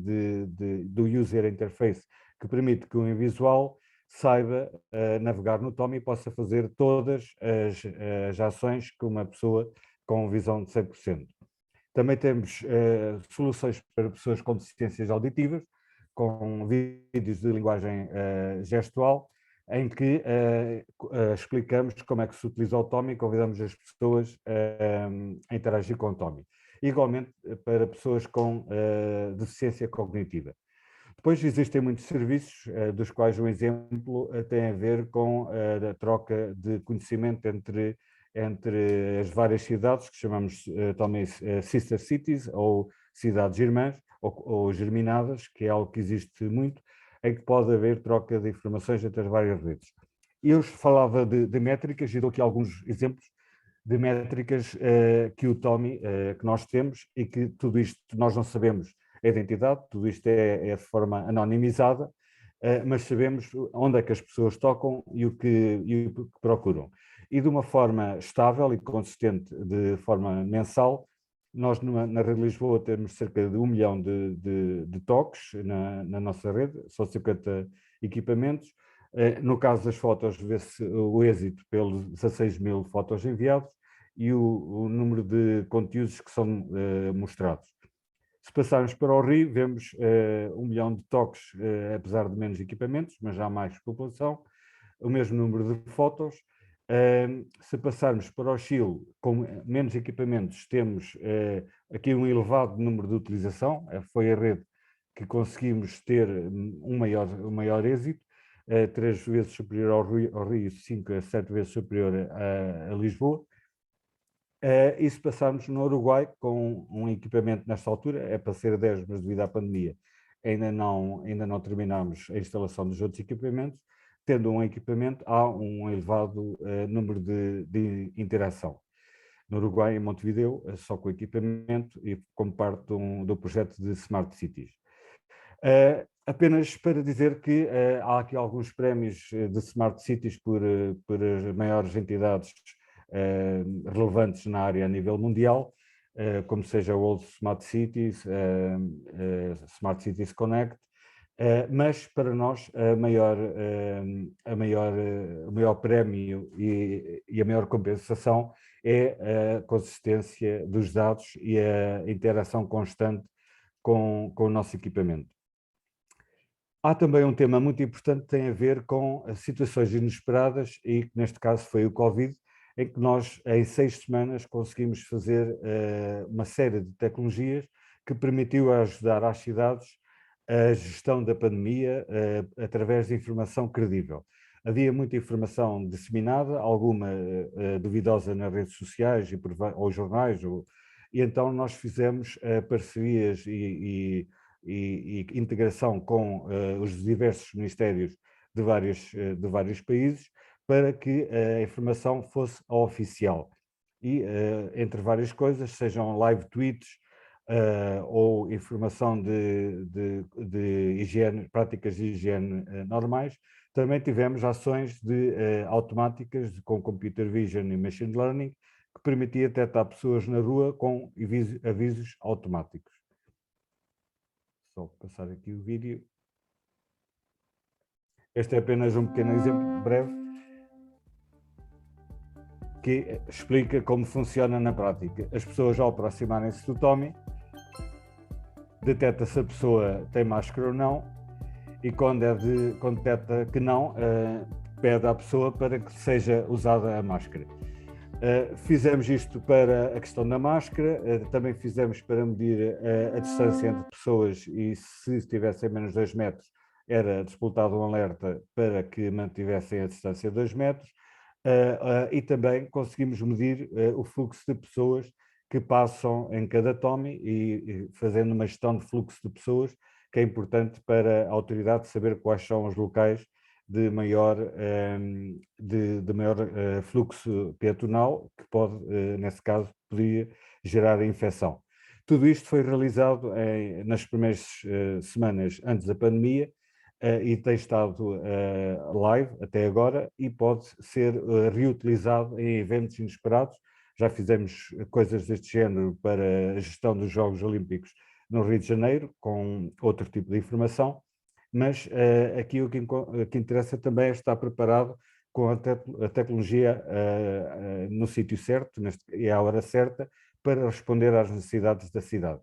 do user interface que permite que o invisual saiba navegar no Tommy e possa fazer todas as ações que uma pessoa com visão de 100%. Também temos soluções para pessoas com deficiências auditivas, com vídeos de linguagem gestual, em que explicamos como é que se utiliza o Tommy e convidamos as pessoas a interagir com o Tommy. Igualmente para pessoas com deficiência cognitiva. Depois existem muitos serviços, dos quais um exemplo tem a ver com a troca de conhecimento entre as várias cidades, que chamamos também Sister Cities, ou cidades irmãs, ou germinadas, que é algo que existe muito, em que pode haver troca de informações entre as várias redes. Eu falava de métricas e dou aqui alguns exemplos de métricas que o Tommy, que nós temos, e que tudo isto nós não sabemos a identidade, tudo isto é de forma anonimizada, mas sabemos onde é que as pessoas tocam e o que procuram. E de uma forma estável e consistente, de forma mensal, nós na Rede Lisboa temos cerca de 1 milhão de toques na nossa rede, são 50 equipamentos. No caso das fotos, vê-se o êxito pelos 16 mil fotos enviadas e o número de conteúdos que são mostrados. Se passarmos para o Rio, vemos 1 milhão de toques, apesar de menos equipamentos, mas já mais população, o mesmo número de fotos. Se passarmos para o Chile, com menos equipamentos, temos aqui um elevado número de utilização, foi a rede que conseguimos ter um maior êxito, 3 vezes superior ao Rio, 5 a 7 vezes superior a Lisboa. E se passarmos no Uruguai, com um equipamento nesta altura, é para ser 10, mas devido à pandemia ainda não terminamos a instalação dos outros equipamentos, tendo um equipamento, há um elevado número de interação. No Uruguai, em Montevideo, só com equipamento e como parte do projeto de Smart Cities. Apenas para dizer que há aqui alguns prémios de Smart Cities por as maiores entidades relevantes na área a nível mundial, como seja o World Smart Cities, Smart Cities Connect, Mas para nós o maior prémio e a maior compensação é a consistência dos dados e a interação constante com o nosso equipamento. Há também um tema muito importante que tem a ver com as situações inesperadas e que neste caso foi o Covid, em que nós em 6 semanas conseguimos fazer uma série de tecnologias que permitiu ajudar às cidades a gestão da pandemia através de informação credível. Havia muita informação disseminada, alguma duvidosa nas redes sociais ou jornais, e então nós fizemos parcerias e integração com os diversos ministérios de vários países para que a informação fosse oficial. E, entre várias coisas, sejam live tweets, ou informação de higiene, práticas de higiene normais, também tivemos ações automáticas com computer vision e machine learning que permitia detectar pessoas na rua com avisos automáticos. Só passar aqui o vídeo. Este é apenas um pequeno exemplo breve que explica como funciona na prática. As pessoas, ao aproximarem-se do Tommy, detecta se a pessoa tem máscara ou não, e quando detecta que não, pede à pessoa para que seja usada a máscara. Fizemos isto para a questão da máscara, também fizemos para medir a distância entre pessoas e se estivessem a menos 2 metros, era disputado um alerta para que mantivessem a distância de 2 metros, e também conseguimos medir o fluxo de pessoas que passam em cada Tommy e fazendo uma gestão de fluxo de pessoas, que é importante para a autoridade saber quais são os locais de maior fluxo peatonal, que pode, nesse caso, poderia gerar a infecção. Tudo isto foi realizado nas primeiras semanas antes da pandemia e tem estado live até agora e pode ser reutilizado em eventos inesperados. Já fizemos coisas deste género para a gestão dos Jogos Olímpicos no Rio de Janeiro, com outro tipo de informação, mas aqui o que interessa também é estar preparado com a tecnologia no sítio certo e à hora certa para responder às necessidades da cidade.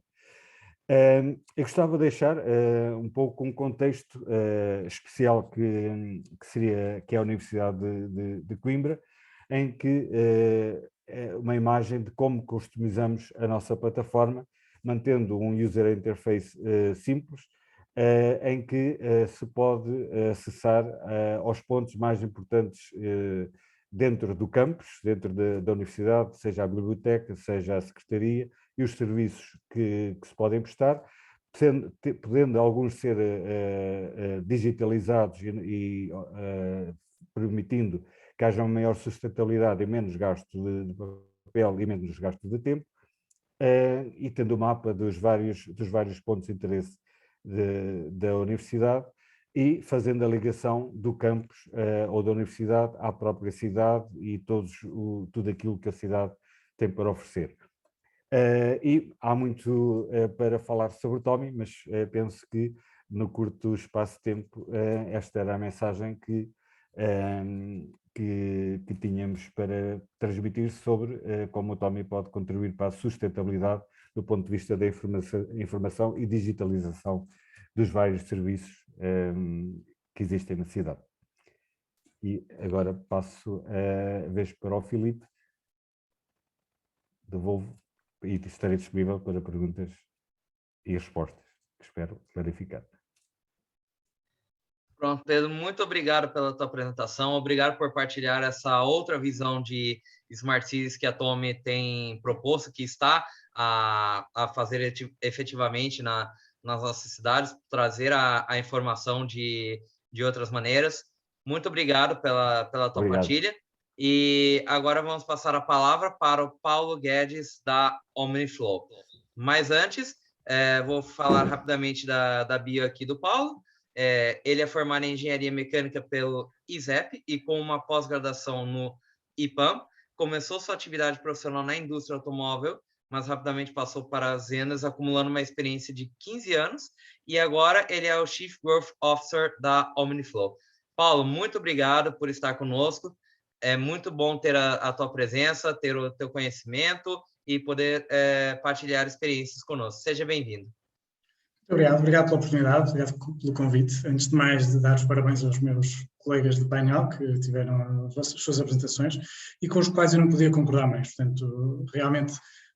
Eu gostava de deixar um pouco um contexto especial que é a Universidade de Coimbra, em que é uma imagem de como customizamos a nossa plataforma, mantendo um user interface simples, em que se pode acessar aos pontos mais importantes dentro do campus, dentro da universidade, seja a biblioteca, seja a secretaria, e os serviços que se podem prestar, podendo alguns ser digitalizados e permitindo que haja uma maior sustentabilidade e menos gasto de papel e menos gasto de tempo, e tendo o mapa dos vários pontos de interesse da universidade e fazendo a ligação do campus ou da universidade à própria cidade e tudo aquilo que a cidade tem para oferecer. E há muito para falar sobre o Tommy, mas penso que no curto espaço de tempo esta era a mensagem que tínhamos para transmitir sobre como o Tommy pode contribuir para a sustentabilidade do ponto de vista da informação e digitalização dos vários serviços que existem na cidade. E agora passo a vez para o Filipe, devolvo e estarei disponível para perguntas e respostas, que espero clarificar. Pronto, Pedro, muito obrigado pela tua apresentação, obrigado por partilhar essa outra visão de Smart Cities que a Tommy tem proposto, que está a fazer efetivamente nas nossas cidades, trazer a informação de outras maneiras. Muito obrigado pela tua partilha. E agora vamos passar a palavra para o Paulo Guedes, da OmniFlow. Mas antes, vou falar rapidamente da bio aqui do Paulo. Ele é formado em Engenharia Mecânica pelo ISEP e com uma pós-graduação no IPAM. Começou sua atividade profissional na indústria automóvel, mas rapidamente passou para as vendas, acumulando uma experiência de 15 anos, e agora ele é o Chief Growth Officer da Omniflow. Paulo, muito obrigado por estar conosco. É muito bom ter a tua presença, ter o teu conhecimento e poder partilhar experiências conosco. Seja bem-vindo. Obrigado pela oportunidade, obrigado pelo convite. Antes de mais, de dar os parabéns aos meus colegas do painel que tiveram as suas apresentações e com os quais eu não podia concordar mais. Portanto, realmente,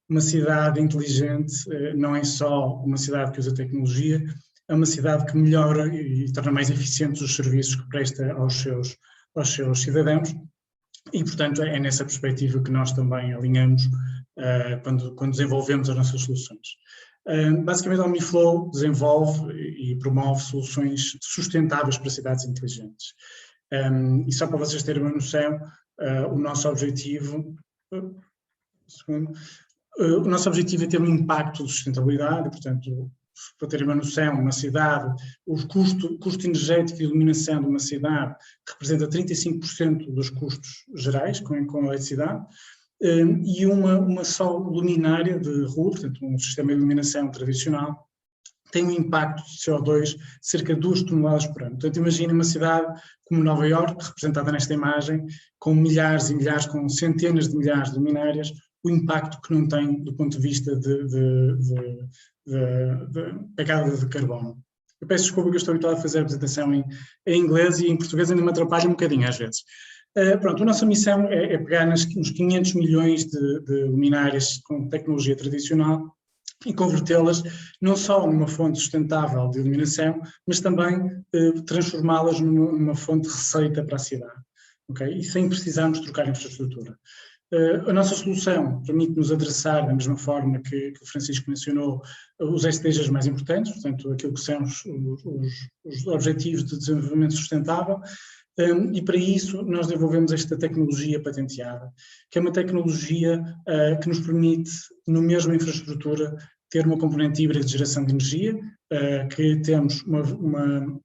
uma cidade inteligente não é só uma cidade que usa tecnologia, é uma cidade que melhora e torna mais eficientes os serviços que presta aos seus cidadãos e, portanto, é nessa perspectiva que nós também alinhamos quando desenvolvemos as nossas soluções. Basicamente, a Omniflow desenvolve e promove soluções sustentáveis para cidades inteligentes. E só para vocês terem uma noção, o nosso objetivo é ter um impacto de sustentabilidade, portanto, para terem uma noção, uma cidade, o custo energético de iluminação de uma cidade representa 35% dos custos gerais com a eletricidade, e uma só luminária de rua, portanto um sistema de iluminação tradicional, tem um impacto de CO2 de cerca de 2 toneladas por ano. Portanto, imagine uma cidade como Nova Iorque, representada nesta imagem, com milhares e milhares, com centenas de milhares de luminárias, o impacto que não tem do ponto de vista de pegada de carbono. Eu peço desculpa que eu estou habituado a fazer a apresentação em inglês e em português ainda me atrapalha um bocadinho às vezes. Pronto, a nossa missão é pegar nos 500 milhões de luminárias com tecnologia tradicional e convertê-las não só numa fonte sustentável de iluminação, mas também transformá-las numa fonte de receita para a cidade, okay? E sem precisarmos trocar infraestrutura. A nossa solução permite-nos adressar, da mesma forma que o Francisco mencionou, os SDGs mais importantes, portanto, aquilo que são os Objetivos de Desenvolvimento Sustentável, e para isso nós desenvolvemos esta tecnologia patenteada, que é uma tecnologia que nos permite, na mesma infraestrutura, ter uma componente híbrida de geração de energia, que temos uma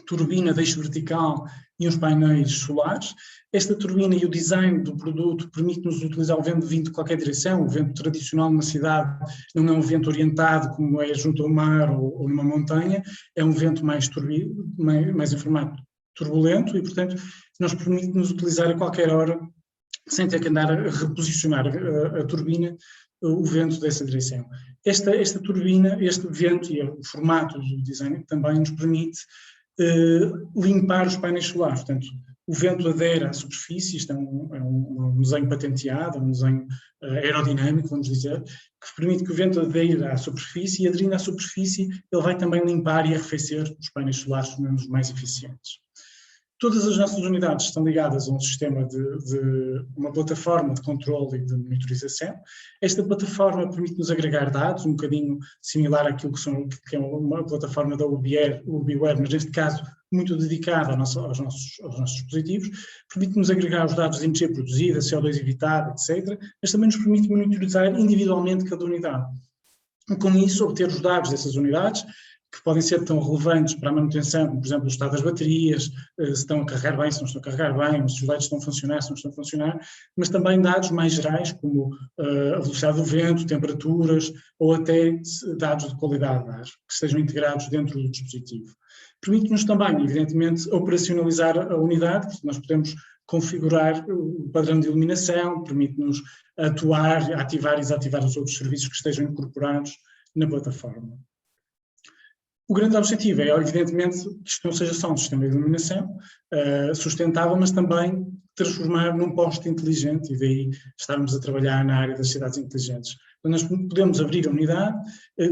turbina de eixo vertical e uns painéis solares. Esta turbina e o design do produto permite-nos utilizar o vento vindo de qualquer direção. O vento tradicional numa cidade não é um vento orientado como é junto ao mar ou numa montanha, é um vento mais em formato turbulento e, portanto, nós permite-nos utilizar a qualquer hora, sem ter que andar a reposicionar a turbina, o vento dessa direção. Esta turbina, este vento e o formato do design também nos permite limpar os painéis solares. Portanto, o vento adere à superfície, isto é um desenho patenteado, um desenho aerodinâmico, vamos dizer, que permite que o vento adere à superfície e, aderindo à superfície, ele vai também limpar e arrefecer os painéis solares, tornando-os mais eficientes. Todas as nossas unidades estão ligadas a um sistema de uma plataforma de controle e de monitorização. Esta plataforma permite-nos agregar dados, um bocadinho similar àquilo que é uma plataforma da UbiWare, mas neste caso muito dedicada aos nossos dispositivos. Permite-nos agregar os dados de energia produzida, CO2 evitada, etc., mas também nos permite monitorizar individualmente cada unidade. E com isso, obter os dados dessas unidades, que podem ser tão relevantes para a manutenção, como, por exemplo, o estado das baterias, se estão a carregar bem, se não estão a carregar bem, se os lights estão a funcionar, se não estão a funcionar, mas também dados mais gerais, como a velocidade do vento, temperaturas, ou até dados de qualidade de ar, que estejam integrados dentro do dispositivo. Permite-nos também, evidentemente, operacionalizar a unidade, porque nós podemos configurar o padrão de iluminação, permite-nos atuar, ativar e desativar os outros serviços que estejam incorporados na plataforma. O grande objetivo é, evidentemente, que isto não seja só um sistema de iluminação sustentável, mas também transformar num poste inteligente, e daí estarmos a trabalhar na área das cidades inteligentes. Então, nós podemos abrir a unidade,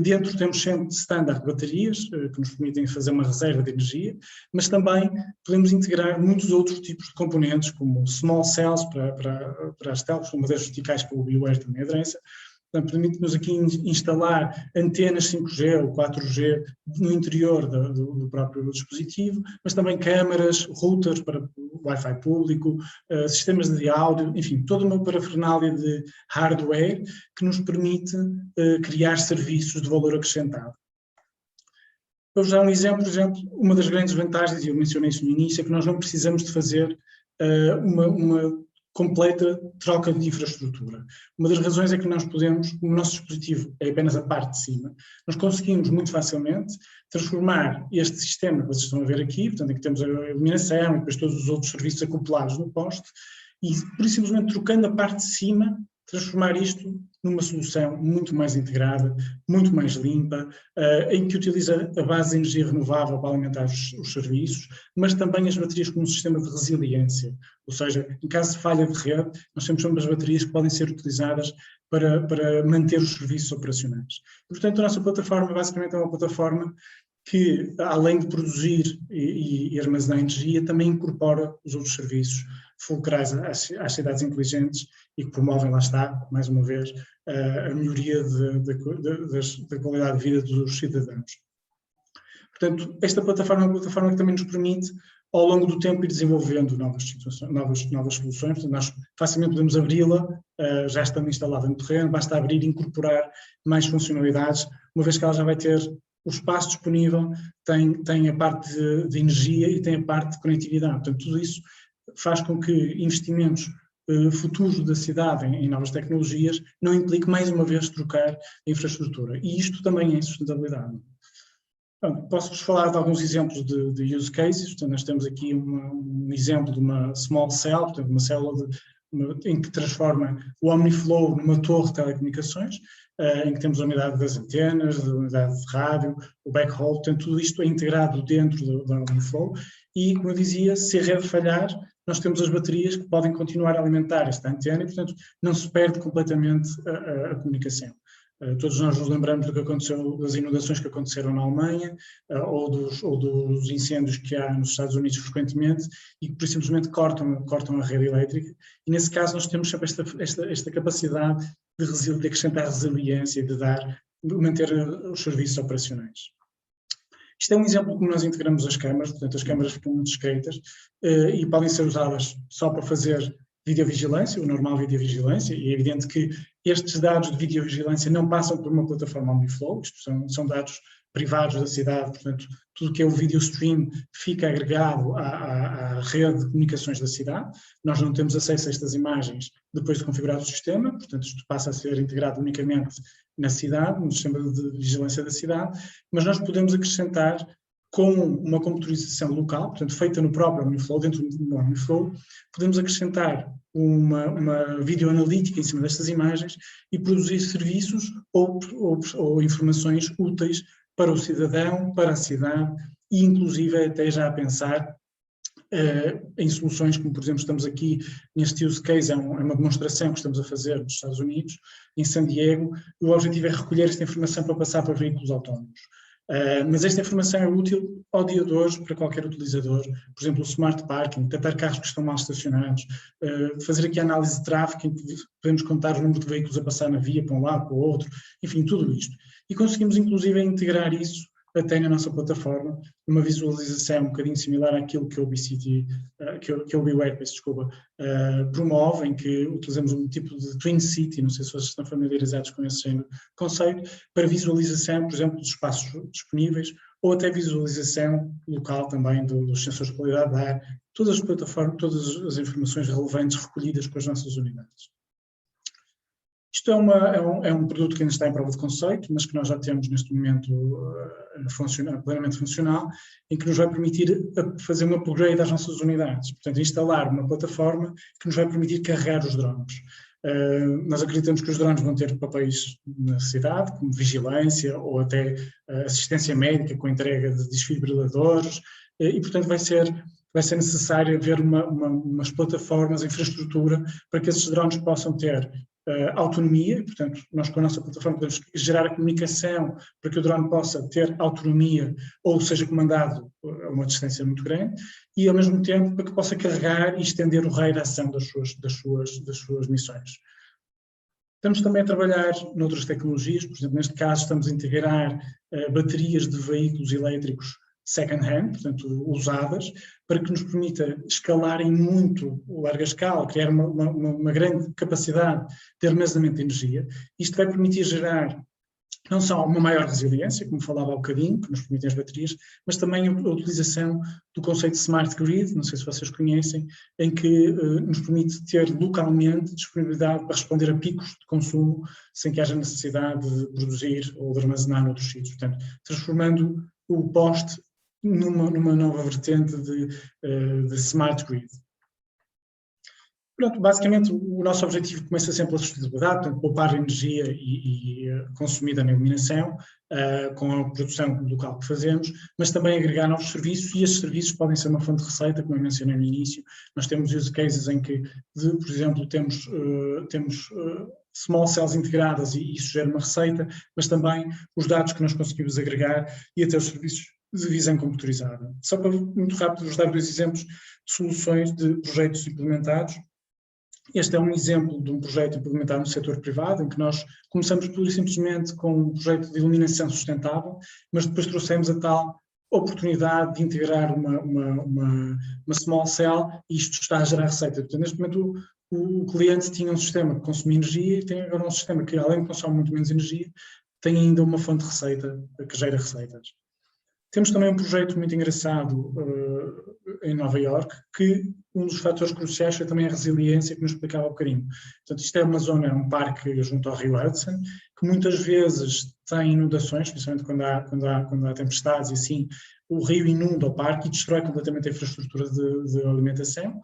dentro temos sempre standard de baterias, que nos permitem fazer uma reserva de energia, mas também podemos integrar muitos outros tipos de componentes, como small cells para as telas, como modelos verticais para o UbiWare também adressa. Portanto, permite-nos aqui instalar antenas 5G ou 4G no interior do próprio dispositivo, mas também câmaras, routers para Wi-Fi público, sistemas de áudio, enfim, toda uma parafernália de hardware que nos permite criar serviços de valor acrescentado. Vou-vos dar um exemplo, por exemplo, uma das grandes vantagens, e eu mencionei isso no início, é que nós não precisamos de fazer uma completa troca de infraestrutura. Uma das razões é que nós podemos, como o nosso dispositivo é apenas a parte de cima, nós conseguimos muito facilmente transformar este sistema que vocês estão a ver aqui, portanto, em que temos a iluminação e depois todos os outros serviços acoplados no poste, e por isso simplesmente trocando a parte de cima, transformar isto numa solução muito mais integrada, muito mais limpa, em que utiliza a base de energia renovável para alimentar os serviços, mas também as baterias como um sistema de resiliência. Ou seja, em caso de falha de rede, nós temos sempre as baterias que podem ser utilizadas para manter os serviços operacionais. E, portanto, a nossa plataforma basicamente é uma plataforma que, além de produzir e armazenar energia, também incorpora os outros serviços fulcrais às cidades inteligentes e que promovem, lá está, mais uma vez, a melhoria da qualidade de vida dos cidadãos. Portanto, esta plataforma é uma plataforma que também nos permite, ao longo do tempo, ir desenvolvendo novas soluções. Portanto, nós facilmente podemos abri-la, já estando instalada no terreno, basta abrir e incorporar mais funcionalidades, uma vez que ela já vai ter o espaço disponível, tem a parte de energia e tem a parte de conectividade. Portanto, tudo isso faz com que investimentos futuros da cidade em novas tecnologias não implique mais uma vez trocar a infraestrutura. E isto também é sustentabilidade. Posso-vos falar de alguns exemplos de use cases. Portanto, nós temos aqui um exemplo de uma small cell, portanto, uma célula em que transforma o OmniFlow numa torre de telecomunicações, em que temos a unidade das antenas, a unidade de rádio, o backhaul, portanto, tudo isto é integrado dentro da OmniFlow e, como eu dizia, se a rede falhar, nós temos as baterias que podem continuar a alimentar esta antena e, portanto, não se perde completamente a comunicação. Todos nós nos lembramos do que aconteceu, das inundações que aconteceram na Alemanha ou dos incêndios que há nos Estados Unidos frequentemente e que simplesmente cortam a rede elétrica. E nesse caso nós temos sempre esta capacidade de acrescentar resiliência e de manter os serviços operacionais. Isto é um exemplo como nós integramos as câmaras, portanto as câmaras ficam muito discretas e podem ser usadas só para fazer videovigilância, o normal videovigilância, e é evidente que estes dados de videovigilância não passam por uma plataforma OmniFlow, isto são dados privados da cidade, portanto, tudo que é o video stream fica agregado à rede de comunicações da cidade, nós não temos acesso a estas imagens depois de configurado o sistema, portanto, isto passa a ser integrado unicamente na cidade, no sistema de vigilância da cidade, mas nós podemos acrescentar com uma computadorização local, portanto, feita no próprio OmniFlow, dentro do OmniFlow, podemos acrescentar uma videoanalítica em cima destas imagens e produzir serviços ou informações úteis para o cidadão, para a cidade e, inclusive, até já a pensar em soluções como, por exemplo, estamos aqui neste use case, é uma demonstração que estamos a fazer nos Estados Unidos, em San Diego, e o objetivo é recolher esta informação para passar para veículos autónomos. Mas esta informação é útil ao dia de hoje para qualquer utilizador, por exemplo, o smart parking, detectar carros que estão mal estacionados, fazer aqui a análise de tráfego, em que podemos contar o número de veículos a passar na via para um lado, para o outro, enfim, tudo isto. E conseguimos inclusive integrar isso até na nossa plataforma, uma visualização um bocadinho similar àquilo que a OBCity, que a OBWare, promove, em que utilizamos um tipo de Twin City, não sei se vocês estão familiarizados com esse género de conceito, para visualização, por exemplo, dos espaços disponíveis, ou até visualização local também dos sensores de qualidade da ar, todas as plataformas, todas as informações relevantes recolhidas com as nossas unidades. Isto é um produto que ainda está em prova de conceito, mas que nós já temos neste momento plenamente funcional, em que nos vai permitir fazer um upgrade às nossas unidades. Portanto, instalar uma plataforma que nos vai permitir carregar os drones. Nós acreditamos que os drones vão ter papéis na cidade, como vigilância ou até assistência médica com entrega de desfibriladores, e portanto vai ser necessário haver umas plataformas, infraestrutura, para que esses drones possam ter autonomia, portanto, nós com a nossa plataforma podemos gerar a comunicação para que o drone possa ter autonomia ou seja comandado a uma distância muito grande e, ao mesmo tempo, para que possa carregar e estender o raio de ação das suas missões. Estamos também a trabalhar noutras tecnologias, por exemplo, neste caso estamos a integrar baterias de veículos elétricos second-hand, portanto, usadas, para que nos permita escalar em muito larga escala, criar uma grande capacidade de armazenamento de energia. Isto vai permitir gerar não só uma maior resiliência, como falava há bocadinho, que nos permitem as baterias, mas também a utilização do conceito de Smart Grid, não sei se vocês conhecem, em que nos permite ter localmente disponibilidade para responder a picos de consumo sem que haja necessidade de produzir ou de armazenar noutros sítios. Portanto, transformando o poste numa nova vertente de Smart Grid. Pronto, basicamente o nosso objetivo começa sempre pela sustentabilidade, portanto, poupar energia consumida na iluminação, com a produção local que fazemos, mas também agregar novos serviços, e esses serviços podem ser uma fonte de receita, como eu mencionei no início. Nós temos use cases em que, por exemplo, temos small cells integradas e isso gera uma receita, mas também os dados que nós conseguimos agregar e até os serviços de visão computadorizada. Só para, muito rápido, vos dar 2 exemplos de soluções de projetos implementados. Este é um exemplo de um projeto implementado no setor privado, em que nós começamos pura e simplesmente com um projeto de iluminação sustentável, mas depois trouxemos a tal oportunidade de integrar uma small cell, e isto está a gerar receita. Portanto, neste momento o cliente tinha um sistema que consumia energia e tem agora um sistema que, além de consumir muito menos energia, tem ainda uma fonte de receita que gera receitas. Temos também um projeto muito engraçado em Nova Iorque, que um dos fatores cruciais foi também a resiliência, que nos explicava há bocadinho. Portanto, isto é uma zona, um parque junto ao rio Hudson, que muitas vezes tem inundações, principalmente quando há tempestades e assim, o rio inunda o parque e destrói completamente a infraestrutura de alimentação,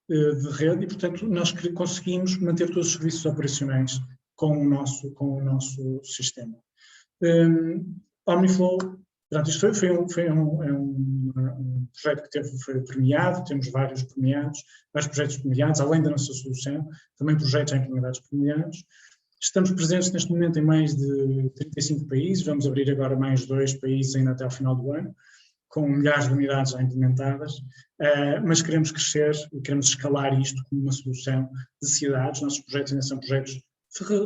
de rede, e portanto nós conseguimos manter todos os serviços operacionais com o nosso sistema. Omniflow. Portanto, isto foi um projeto que foi premiado, temos vários projetos premiados, além da nossa solução, também projetos em comunidades premiados. Estamos presentes neste momento em mais de 35 países, vamos abrir agora mais 2 países ainda até ao final do ano, com milhares de unidades já implementadas, mas queremos crescer e queremos escalar isto como uma solução de cidades. Nossos projetos ainda são projetos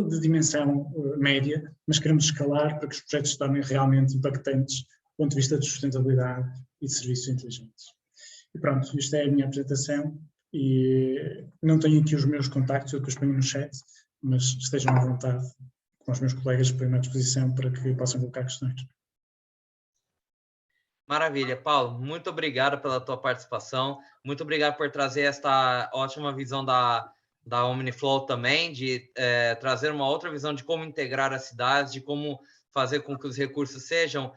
de dimensão média, mas queremos escalar para que os projetos se tornem realmente impactantes do ponto de vista de sustentabilidade e de serviços inteligentes. E pronto, isto é a minha apresentação e não tenho aqui os meus contactos, eu depois ponho no chat, mas estejam à vontade com os meus colegas para à disposição para que possam colocar questões. Maravilha, Paulo, muito obrigado pela tua participação, muito obrigado por trazer esta ótima visão da Omniflow também, de trazer uma outra visão de como integrar as cidades, de como fazer com que os recursos sejam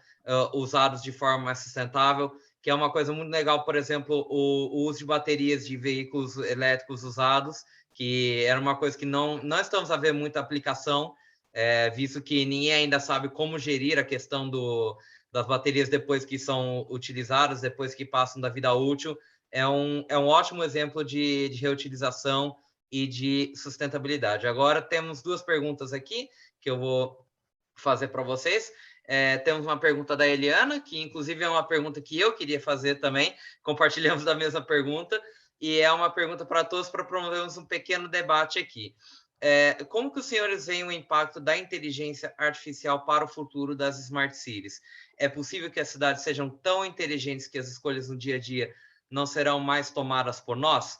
usados de forma mais sustentável, que é uma coisa muito legal, por exemplo, o uso de baterias de veículos elétricos usados, que era uma coisa que não estamos a ver muita aplicação, visto que ninguém ainda sabe como gerir a questão das baterias depois que são utilizadas, depois que passam da vida útil. É um ótimo exemplo de reutilização e de sustentabilidade. Agora temos 2 perguntas aqui que eu vou fazer para vocês. Temos uma pergunta da Eliana, que inclusive é uma pergunta que eu queria fazer também, compartilhamos da mesma pergunta, e é uma pergunta para todos para promovermos um pequeno debate aqui. Como que os senhores veem o impacto da inteligência artificial para o futuro das Smart Cities? É possível que as cidades sejam tão inteligentes que as escolhas no dia a dia não serão mais tomadas por nós?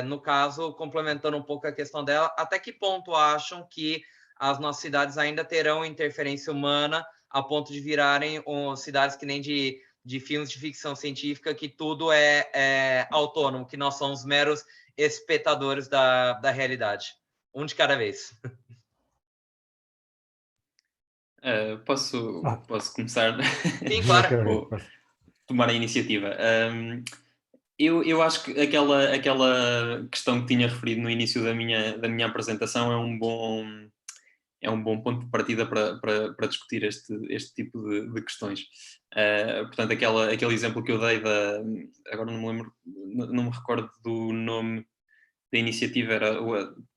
No caso, complementando um pouco a questão dela, até que ponto acham que as nossas cidades ainda terão interferência humana a ponto de virarem cidades que nem de filmes de ficção científica, que tudo é autônomo, que nós somos meros espectadores da realidade? Um de cada vez. Posso começar? Sim, claro. Vou tomar a iniciativa. Eu acho que aquela questão que tinha referido no início da minha apresentação é um bom ponto de partida para discutir este tipo de questões. Portanto, aquele exemplo que eu dei agora não me recordo do nome da iniciativa,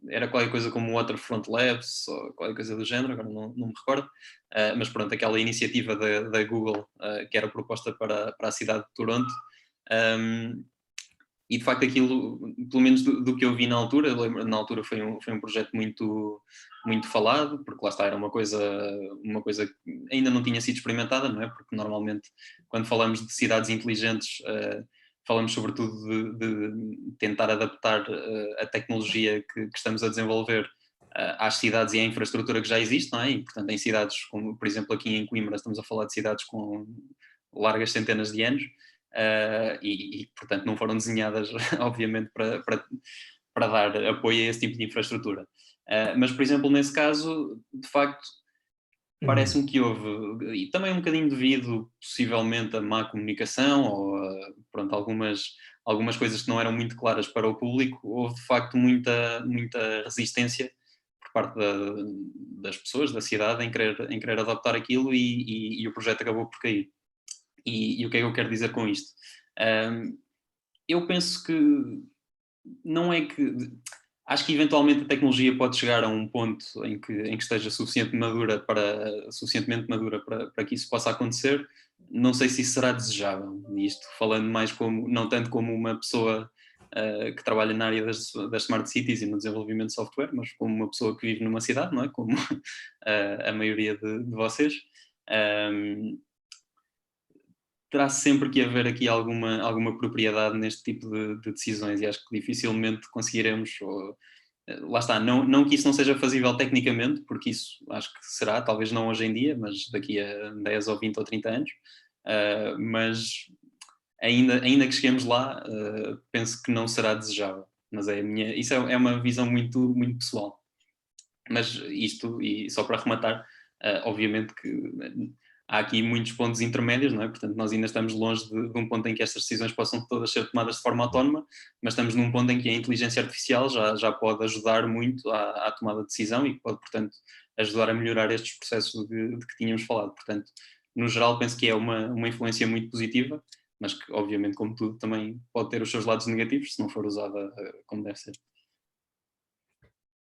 era qualquer coisa como Waterfront Labs ou qualquer coisa do género, agora não me recordo, mas pronto, aquela iniciativa da Google que era proposta para a cidade de Toronto, e de facto aquilo, pelo menos do que eu vi na altura, eu lembro, na altura foi um projeto muito, muito falado, porque lá está, era uma coisa que ainda não tinha sido experimentada, não é? Porque normalmente quando falamos de cidades inteligentes falamos sobretudo de tentar adaptar a tecnologia que estamos a desenvolver às cidades e à infraestrutura que já existe, não é? E, portanto, em cidades como, por exemplo, aqui em Coimbra, estamos a falar de cidades com largas centenas de anos, portanto, não foram desenhadas, obviamente, para dar apoio a esse tipo de infraestrutura. Mas, por exemplo, nesse caso, de facto, parece-me que houve, e também um bocadinho devido, possivelmente, a má comunicação ou pronto, algumas coisas que não eram muito claras para o público, houve, de facto, muita resistência por parte das pessoas da cidade em querer adoptar aquilo e o projeto acabou por cair. E o que é que eu quero dizer com isto? Eu penso que não é que... Acho que eventualmente a tecnologia pode chegar a um ponto em que esteja suficientemente madura para que isso possa acontecer. Não sei se isso será desejável. Isto falando mais não tanto como uma pessoa que trabalha na área das smart cities e no desenvolvimento de software, mas como uma pessoa que vive numa cidade, não é? Como a maioria de vocês. Terá sempre que haver aqui alguma propriedade neste tipo de decisões e acho que dificilmente conseguiremos, lá está, não que isso não seja fazível tecnicamente, porque isso acho que será, talvez não hoje em dia, mas daqui a 10 ou 20 ou 30 anos, mas ainda que cheguemos lá, penso que não será desejável, mas isso é uma visão muito, muito pessoal. Mas isto, e só para arrematar, obviamente que há aqui muitos pontos intermédios, não é? Portanto, nós ainda estamos longe de um ponto em que estas decisões possam todas ser tomadas de forma autónoma, mas estamos num ponto em que a inteligência artificial já pode ajudar muito à tomada de decisão e pode, portanto, ajudar a melhorar estes processos de que tínhamos falado. Portanto, no geral, penso que é uma influência muito positiva, mas que, obviamente, como tudo, também pode ter os seus lados negativos se não for usada como deve ser.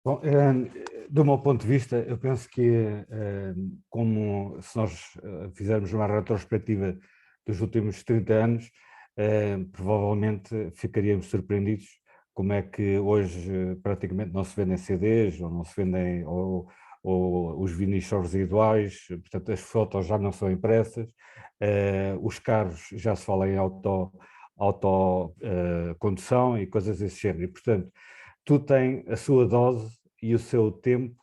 Bom, do meu ponto de vista, eu penso que, como se nós fizermos uma retrospectiva dos últimos 30 anos, provavelmente ficaríamos surpreendidos como é que hoje praticamente não se vendem CDs, ou não se vendem, ou os vinis são residuais, portanto as fotos já não são impressas, os carros já se fala em autocondução e coisas desse género, e portanto tudo tem a sua dose e o seu tempo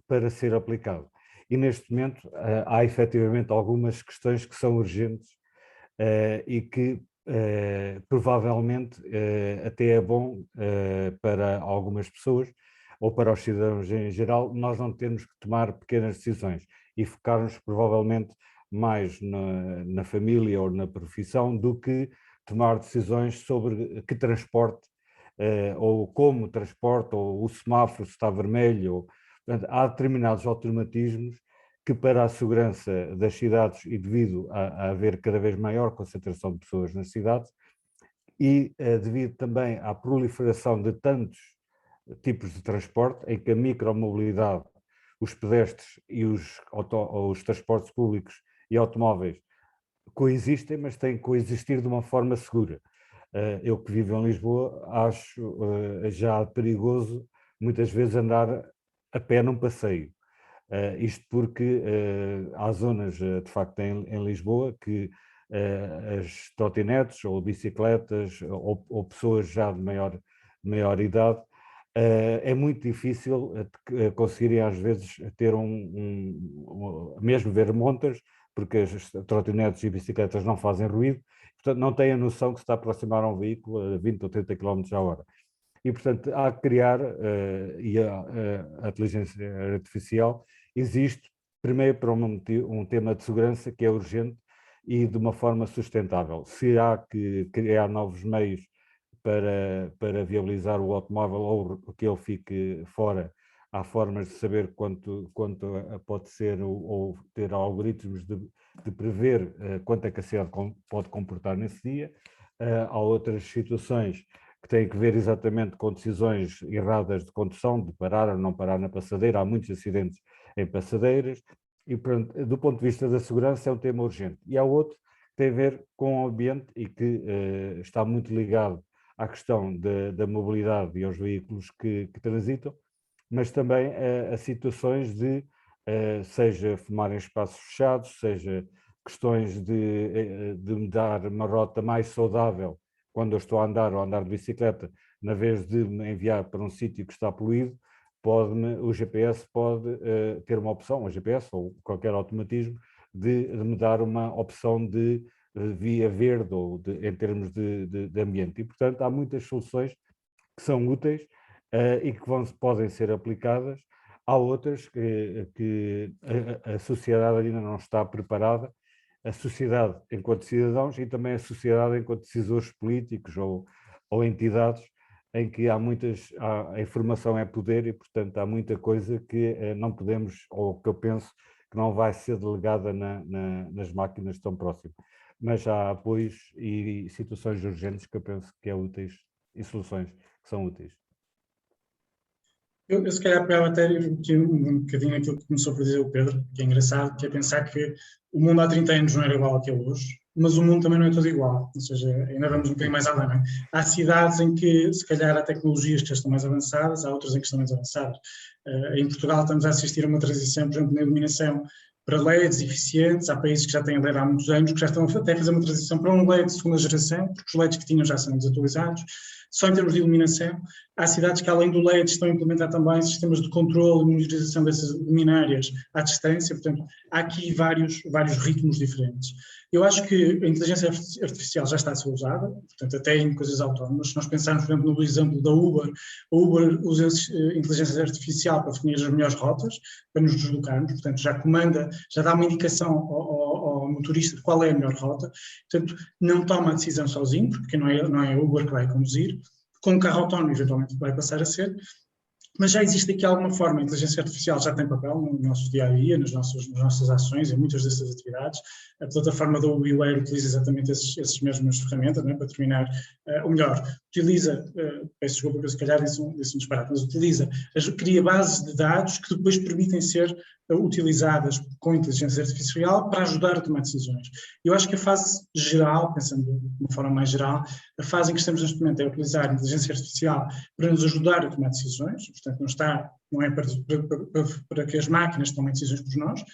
para ser aplicado. E neste momento há efetivamente algumas questões que são urgentes e que provavelmente até é bom para algumas pessoas ou para os cidadãos em geral, nós não temos que tomar pequenas decisões e focar-nos provavelmente mais na família ou na profissão do que tomar decisões sobre que transporte ou como o transporte, ou o semáforo se está vermelho. Portanto, há determinados automatismos que para a segurança das cidades e devido a haver cada vez maior concentração de pessoas nas cidades e devido também à proliferação de tantos tipos de transporte, em que a micromobilidade, os pedestres e os transportes públicos e automóveis coexistem, mas têm que coexistir de uma forma segura. Eu que vivo em Lisboa acho já perigoso muitas vezes andar a pé num passeio. Isto porque há zonas de facto em Lisboa que as trotinetes ou bicicletas ou pessoas já de maior idade é muito difícil conseguirem às vezes ter mesmo ver montas, porque as trotinetes e bicicletas não fazem ruído, portanto não têm a noção que se está a aproximar a um veículo a 20 ou 30 km/h. E, portanto, há que criar, e a inteligência artificial existe primeiro para um tema de segurança que é urgente e de uma forma sustentável. Se há que criar novos meios para viabilizar o automóvel ou que ele fique fora, há formas de saber quanto pode ser ou ter algoritmos de prever quanto é que a cidade pode comportar nesse dia. Há outras situações que têm que ver exatamente com decisões erradas de condução, de parar ou não parar na passadeira. Há muitos acidentes em passadeiras e, pronto, do ponto de vista da segurança, é um tema urgente. E há outro que tem a ver com o ambiente e que está muito ligado à questão da mobilidade e aos veículos que transitam, mas também a situações de, seja fumar em espaços fechados, seja questões de me dar uma rota mais saudável quando eu estou a andar ou a andar de bicicleta, na vez de me enviar para um sítio que está poluído, o GPS pode ter uma opção, o GPS ou qualquer automatismo, de me dar uma opção de via verde ou em termos de ambiente. E, portanto, há muitas soluções que são úteis e que podem ser aplicadas. Há outras que a sociedade ainda não está preparada, a sociedade enquanto cidadãos e também a sociedade enquanto decisores políticos ou entidades, em que a informação é poder e, portanto, há muita coisa que não podemos, ou que eu penso que não vai ser delegada nas máquinas tão próximas. Mas há apoios e situações urgentes que eu penso que é úteis e soluções que são úteis. Eu se calhar pegava até um bocadinho aquilo que começou por dizer o Pedro, que é engraçado, que é pensar que o mundo há 30 anos não era igual ao que é hoje, mas o mundo também não é todo igual, ou seja, ainda vamos um bocadinho mais além, não é? Há cidades em que se calhar há tecnologias que já estão mais avançadas, há outras em que estão mais avançadas. Em Portugal estamos a assistir a uma transição, por exemplo, na iluminação para LEDs eficientes, há países que já têm LED há muitos anos, que já estão até a fazer uma transição para um LED de segunda geração, porque os LEDs que tinham já são desatualizados. Só em termos de iluminação, há cidades que além do LED estão a implementar também sistemas de controle e monitorização dessas luminárias à distância, portanto, há aqui vários ritmos diferentes. Eu acho que a inteligência artificial já está a ser usada, portanto, até em coisas autónomas. Se nós pensarmos, por exemplo, no exemplo da Uber, a Uber usa inteligência artificial para definir as melhores rotas, para nos deslocarmos, portanto, já comanda, já dá uma indicação ao motorista de qual é a melhor rota, portanto, não toma a decisão sozinho, porque não é a Uber que vai conduzir, com um carro autónomo eventualmente vai passar a ser, mas já existe aqui alguma forma, a inteligência artificial já tem papel no nosso dia-a-dia, nas nossas ações, em muitas dessas atividades. A plataforma da WeWare utiliza exatamente essas mesmas ferramentas, não é? Para terminar, ou melhor, utiliza, peço desculpa que eu se calhar disse um disparate, mas cria bases de dados que depois permitem ser utilizadas com inteligência artificial para ajudar a tomar decisões. Eu acho que a fase geral, pensando de uma forma mais geral, a fase em que estamos neste momento é utilizar a inteligência artificial para nos ajudar a tomar decisões, portanto não é para que as máquinas tomem decisões por nós,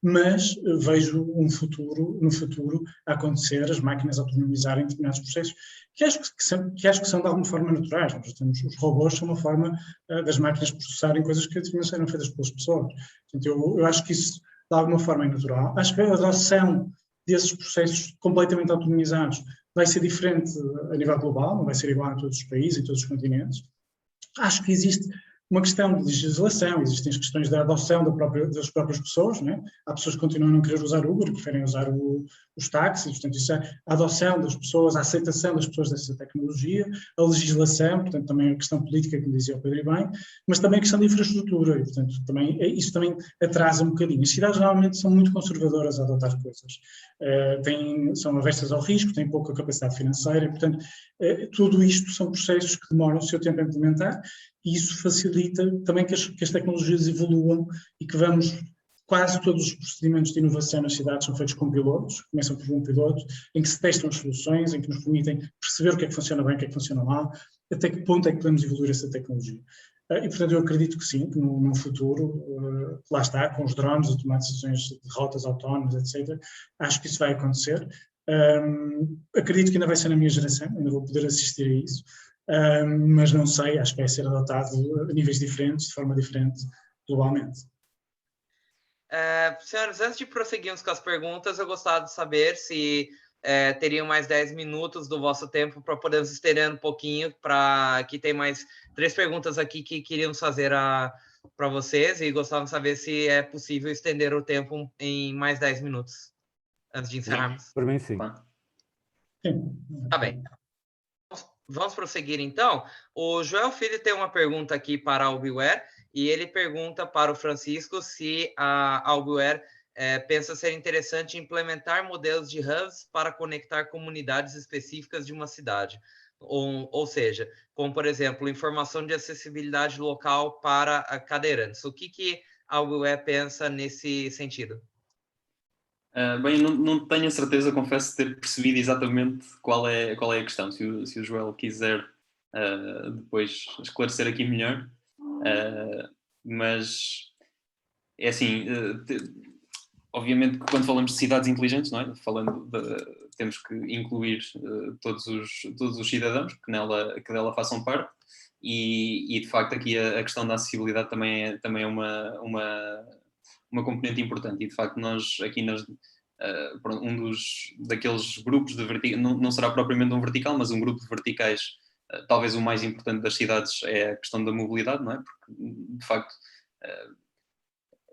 mas vejo no futuro a acontecer, as máquinas autonomizarem determinados processos, que acho que são de alguma forma naturais. Nós temos, os robôs são uma forma das máquinas processarem coisas que antigamente eram feitas pelas pessoas. Portanto, eu acho que isso de alguma forma é natural. Acho que a adoção desses processos completamente autonomizados vai ser diferente a nível global, não vai ser igual em todos os países, em todos os continentes. Acho que existe uma questão de legislação, existem as questões da adoção das próprias pessoas, não é? Há pessoas que continuam a não querer usar Uber, preferem usar os táxis, portanto isso é a adoção das pessoas, a aceitação das pessoas dessa tecnologia, a legislação, portanto também a questão política, como dizia o Pedro bem, mas também a questão de infraestrutura, e portanto isso também atrasa um bocadinho. As cidades normalmente são muito conservadoras a adotar coisas, são avestas ao risco, têm pouca capacidade financeira, portanto tudo isto são processos que demoram o seu tempo a implementar, e isso facilita também que as tecnologias evoluam e que quase todos os procedimentos de inovação nas cidades são feitos com pilotos, começam por um piloto, em que se testam as soluções, em que nos permitem perceber o que é que funciona bem, o que é que funciona mal, até que ponto é que podemos evoluir essa tecnologia. E, portanto, eu acredito que sim, que no futuro, lá está, com os drones, a tomar decisões de rotas autónomas, etc., acho que isso vai acontecer. Acredito que ainda vai ser na minha geração, ainda vou poder assistir a isso. Mas não sei, acho que vai ser adotado a níveis diferentes, de forma diferente, globalmente. Senhores, antes de prosseguirmos com as perguntas, eu gostaria de saber se teriam mais 10 minutos do vosso tempo para podermos estender um pouquinho, que tem mais 3 perguntas aqui que queríamos fazer para vocês e gostávamos de saber se é possível estender o tempo em mais 10 minutos, antes de encerrarmos. Para mim, sim. Sim. Tá bem. Vamos prosseguir, então. O Joel Filho tem uma pergunta aqui para a WeWare e ele pergunta para o Francisco se a WeWare pensa ser interessante implementar modelos de hubs para conectar comunidades específicas de uma cidade. Ou seja, como, por exemplo, informação de acessibilidade local para cadeirantes. O que a WeWare pensa nesse sentido? Bem, não tenho a certeza, confesso, de ter percebido exatamente qual é a questão. Se o Joel quiser depois esclarecer aqui melhor, mas é assim, obviamente que quando falamos de cidades inteligentes, não é? Temos que incluir todos os cidadãos que dela façam parte, e de facto aqui a questão da acessibilidade também é uma componente importante, e de facto nós aqui daqueles grupos de vertical, não será propriamente um vertical, mas um grupo de verticais, talvez o mais importante das cidades é a questão da mobilidade, não é? Porque de facto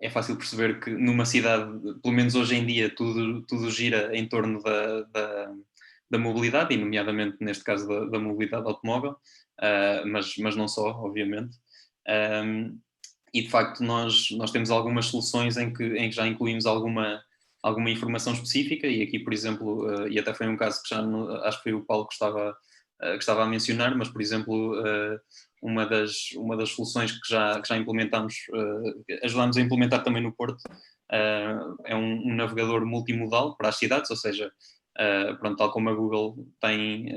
é fácil perceber que numa cidade, pelo menos hoje em dia, tudo gira em torno da mobilidade, e nomeadamente neste caso da mobilidade automóvel, mas não só, obviamente. E de facto nós temos algumas soluções em que já incluímos alguma informação específica, e aqui, por exemplo, e até foi um caso que acho que foi o Paulo que estava a mencionar, mas, por exemplo, uma das soluções que já implementámos, ajudámos a implementar também no Porto, é um navegador multimodal para as cidades, ou seja, pronto, tal como a Google tem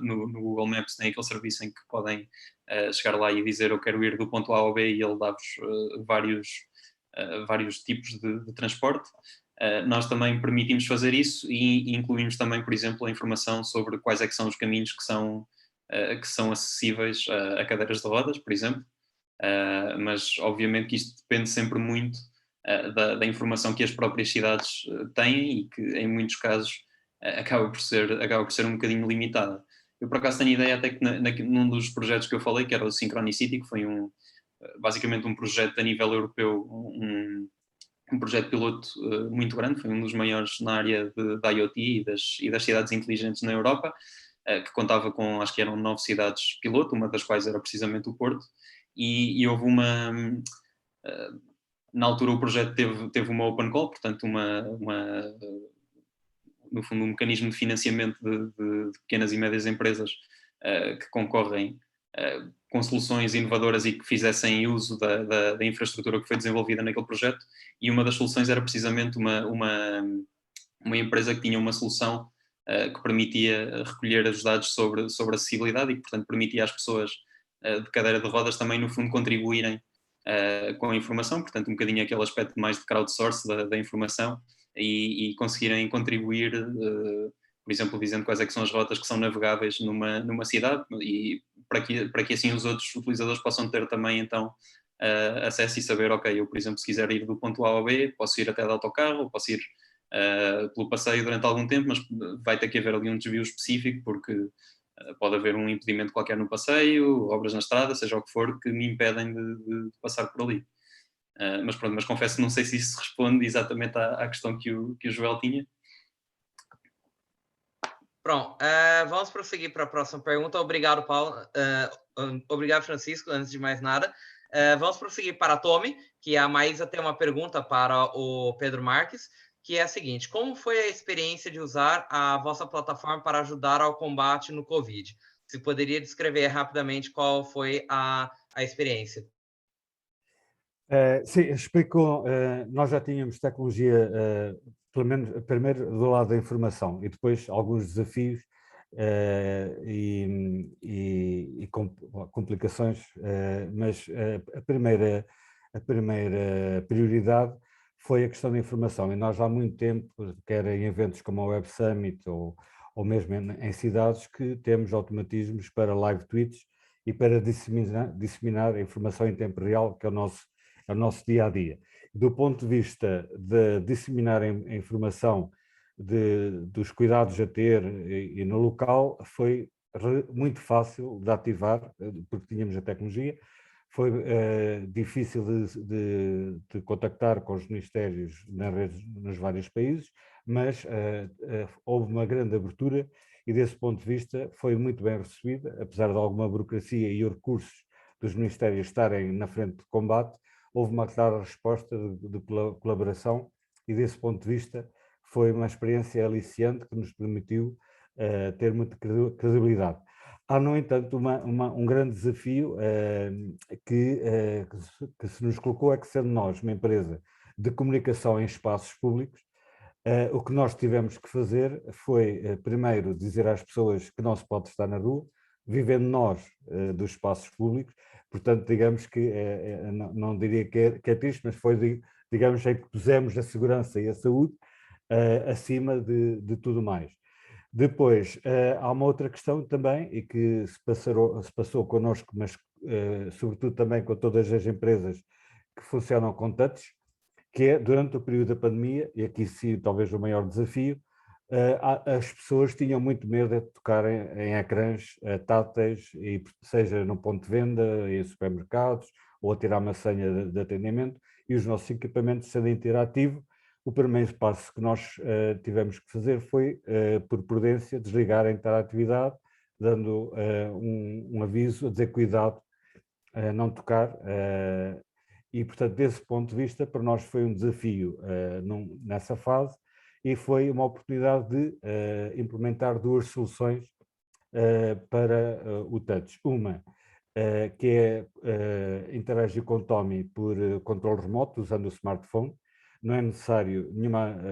no Google Maps tem aquele serviço em que podem chegar lá e dizer eu quero ir do ponto A ao B, e ele dá-vos vários tipos de transporte. Nós também permitimos fazer isso, e incluímos também, por exemplo, a informação sobre quais é que são os caminhos que são acessíveis a cadeiras de rodas, por exemplo, mas obviamente que isto depende sempre muito da informação que as próprias cidades têm, e que em muitos casos acaba por ser um bocadinho limitada. Eu por acaso tenho ideia até que num dos projetos que eu falei, que era o Synchronicity, que foi basicamente um projeto a nível europeu, um projeto piloto muito grande, foi um dos maiores na área da IoT e das cidades inteligentes na Europa, que contava com, acho que eram 9 cidades piloto, uma das quais era precisamente o Porto, e houve na altura o projeto teve uma open call, portanto no fundo um mecanismo de financiamento de pequenas e médias empresas que concorrem com soluções inovadoras e que fizessem uso da infraestrutura que foi desenvolvida naquele projeto, e uma das soluções era precisamente uma empresa que tinha uma solução que permitia recolher os dados sobre acessibilidade, e portanto permitia às pessoas de cadeira de rodas também no fundo contribuírem com a informação, portanto um bocadinho aquele aspecto mais de crowdsource da informação, e conseguirem contribuir, por exemplo, dizendo quais é que são as rotas que são navegáveis numa cidade, e para que assim os outros utilizadores possam ter também então acesso e saber, ok, eu por exemplo se quiser ir do ponto A ao B, posso ir até de autocarro, posso ir pelo passeio durante algum tempo, mas vai ter que haver ali um desvio específico, porque pode haver um impedimento qualquer no passeio, obras na estrada, seja o que for, que me impedem de passar por ali. Mas pronto, mas confesso que não sei se isso responde exatamente à questão que o Joel tinha. Pronto, vamos prosseguir para a próxima pergunta. Obrigado, Paulo. Obrigado, Francisco, antes de mais nada. Vamos prosseguir para a Tommy, que a Maísa tem uma pergunta para o Pedro Marques, que é a seguinte: como foi a experiência de usar a vossa plataforma para ajudar ao combate no Covid? Você poderia descrever rapidamente qual foi a experiência? Sim, explico. Nós já tínhamos tecnologia, pelo menos primeiro do lado da informação, e depois alguns desafios e complicações, mas a primeira prioridade foi a questão da informação, e nós há muito tempo, quer em eventos como a Web Summit ou mesmo em cidades, que temos automatismos para live tweets e para disseminar a informação em tempo real, que é o nosso dia a dia. Do ponto de vista de disseminar a informação dos cuidados a ter e no local, foi muito fácil de ativar, porque tínhamos a tecnologia. Foi difícil de contactar com os ministérios nos vários países, mas houve uma grande abertura, e desse ponto de vista foi muito bem recebida, apesar de alguma burocracia e os recursos dos ministérios estarem na frente de combate. Houve uma clara resposta de colaboração, e desse ponto de vista foi uma experiência aliciante que nos permitiu ter muita credibilidade. Há, no entanto, um grande desafio que se nos colocou, é que, sendo nós uma empresa de comunicação em espaços públicos, o que nós tivemos que fazer foi, primeiro, dizer às pessoas que não se pode estar na rua, vivendo nós dos espaços públicos. Portanto, digamos que, não diria que é triste, mas foi, digamos, é que pusemos a segurança e a saúde acima de tudo mais. Depois, há uma outra questão também, e que se passou connosco, mas sobretudo também com todas as empresas que funcionam com touch, que é durante o período da pandemia, e aqui sim talvez o maior desafio, as pessoas tinham muito medo de tocar em ecrãs táteis, e seja no ponto de venda, em supermercados, ou a tirar uma senha de atendimento, e os nossos equipamentos sendo interativo. O primeiro passo que nós tivemos que fazer foi, por prudência, desligar a interatividade, dando um aviso a dizer cuidado, não tocar. E, portanto, desse ponto de vista, para nós foi um desafio nessa fase, e foi uma oportunidade de implementar duas soluções para o touch. Uma, que é interagir com o Tommy por controle remoto, usando o smartphone. Não é necessário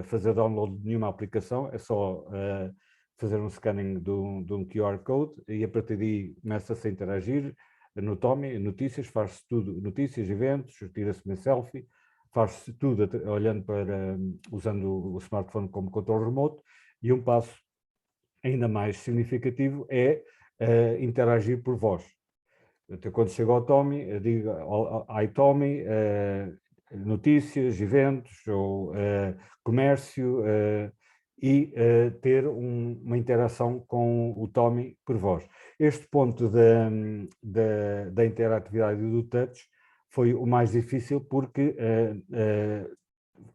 fazer download de nenhuma aplicação, é só fazer um scanning de um QR Code, e a partir daí começa-se a interagir no Tommy, notícias, faz-se tudo, notícias, eventos, tira-se uma selfie, faz-se tudo usando o smartphone como controle remoto. E um passo ainda mais significativo é interagir por voz. Então, quando chego ao Tommy, eu digo "Hi Tommy", notícias, eventos ou comércio, e ter uma interação com o Tommy por voz. Este ponto da interatividade do touch foi o mais difícil, porque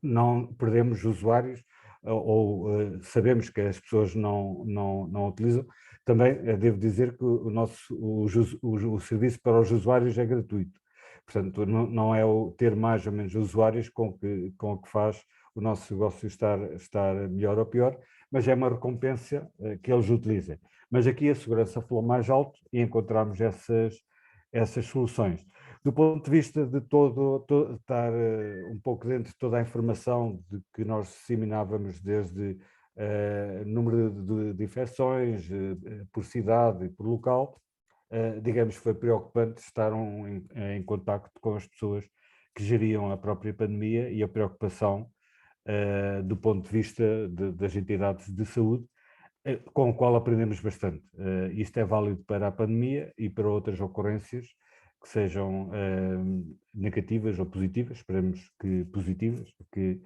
não perdemos usuários, ou sabemos que as pessoas não utilizam. Também devo dizer que o serviço para os usuários é gratuito. Portanto, não é o ter mais ou menos usuários com o que faz o nosso negócio estar melhor ou pior, mas é uma recompensa que eles utilizem. Mas aqui a segurança falou mais alto, e encontramos essas soluções. Do ponto de vista de estar um pouco dentro de toda a informação de que nós disseminávamos, desde número de infecções, por cidade e por local, digamos, foi preocupante estar em contacto com as pessoas que geriam a própria pandemia, e a preocupação do ponto de vista das entidades de saúde, com o qual aprendemos bastante. Isto é válido para a pandemia e para outras ocorrências que sejam negativas ou positivas. Esperemos que positivas, porque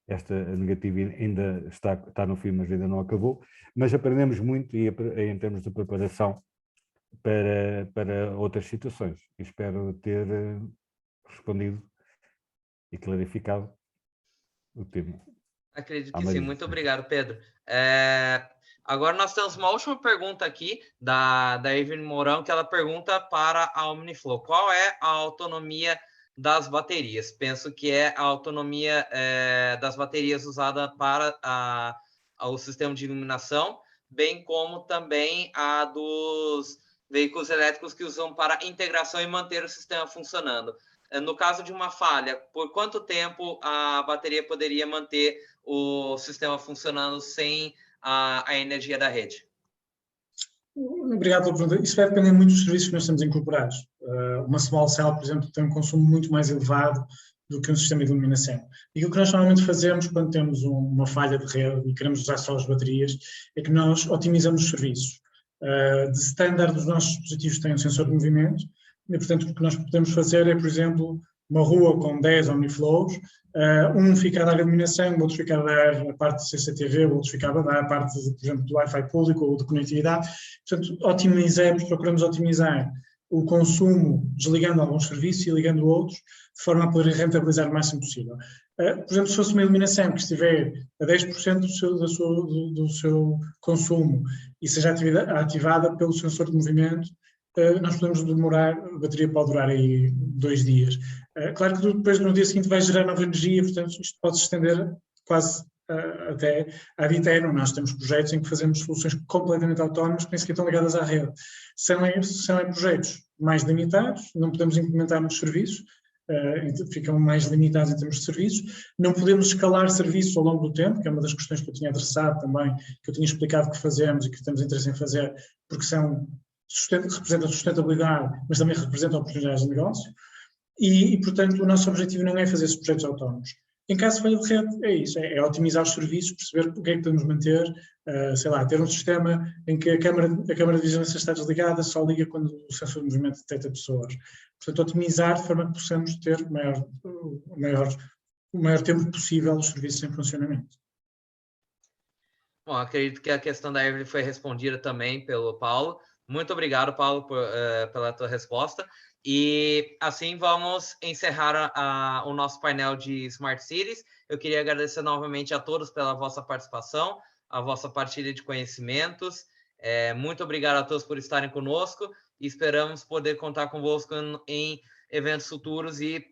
esta negativa ainda está no fim, mas ainda não acabou. Mas aprendemos muito em termos de preparação para outras situações. Espero ter respondido e clarificado o tema. Acredito que sim. Muito obrigado, Pedro. Agora nós temos uma última pergunta aqui da Evelyn Mourão, que ela pergunta para a Omniflow: qual é a autonomia das baterias? Penso que é a autonomia das baterias usada para o sistema de iluminação, bem como também a dos veículos elétricos que usam para integração e manter o sistema funcionando. No caso de uma falha, por quanto tempo a bateria poderia manter o sistema funcionando sem a energia da rede? Obrigado pela pergunta. Isso vai depender muito dos serviços que nós temos incorporados. Uma small cell, por exemplo, tem um consumo muito mais elevado do que um sistema de iluminação. E aquilo que nós normalmente fazemos quando temos uma falha de rede e queremos usar só as baterias, é que nós otimizamos os serviços. De standard, os nossos dispositivos têm um sensor de movimento, e, portanto, o que nós podemos fazer é, por exemplo, uma rua com 10 Omniflows, um fica a dar a iluminação, o outro fica a dar a parte de CCTV, o outro fica a dar a parte, por exemplo, do Wi-Fi público ou de conectividade. Portanto, procuramos otimizar o consumo, desligando alguns serviços e ligando outros, de forma a poder rentabilizar o máximo possível. Por exemplo, se fosse uma iluminação que estiver a 10% do seu consumo e seja ativada pelo sensor de movimento, nós podemos demorar, a bateria pode durar aí 2 dias. Claro que depois no dia seguinte vai gerar nova energia, portanto isto pode se estender quase até ad eterno. Nós temos projetos em que fazemos soluções completamente autónomas que nem sequer estão ligadas à rede. São projetos mais limitados, não podemos implementar muitos serviços, ficam mais limitados em termos de serviços. Não podemos escalar serviços ao longo do tempo, que é uma das questões que eu tinha adressado também, que eu tinha explicado que fazemos e que temos interesse em fazer, porque representam sustentabilidade, mas também representam oportunidades de negócio. E, portanto, o nosso objetivo não é fazer esses projetos autónomos. Em caso de falha de rede, é isso, é otimizar os serviços, perceber o que é que podemos manter, sei lá, ter um sistema em que a câmara de vigilância está desligada, só liga quando o sensor de movimento detecta pessoas. Portanto, otimizar de forma que possamos ter o maior tempo possível os serviços em funcionamento. Bom, acredito que a questão da Evelyn foi respondida também pelo Paulo. Muito obrigado, Paulo, pela tua resposta. E assim vamos encerrar o nosso painel de Smart Cities. Eu queria agradecer novamente a todos pela vossa participação, a vossa partilha de conhecimentos. Muito obrigado a todos por estarem conosco e esperamos poder contar convosco em eventos futuros e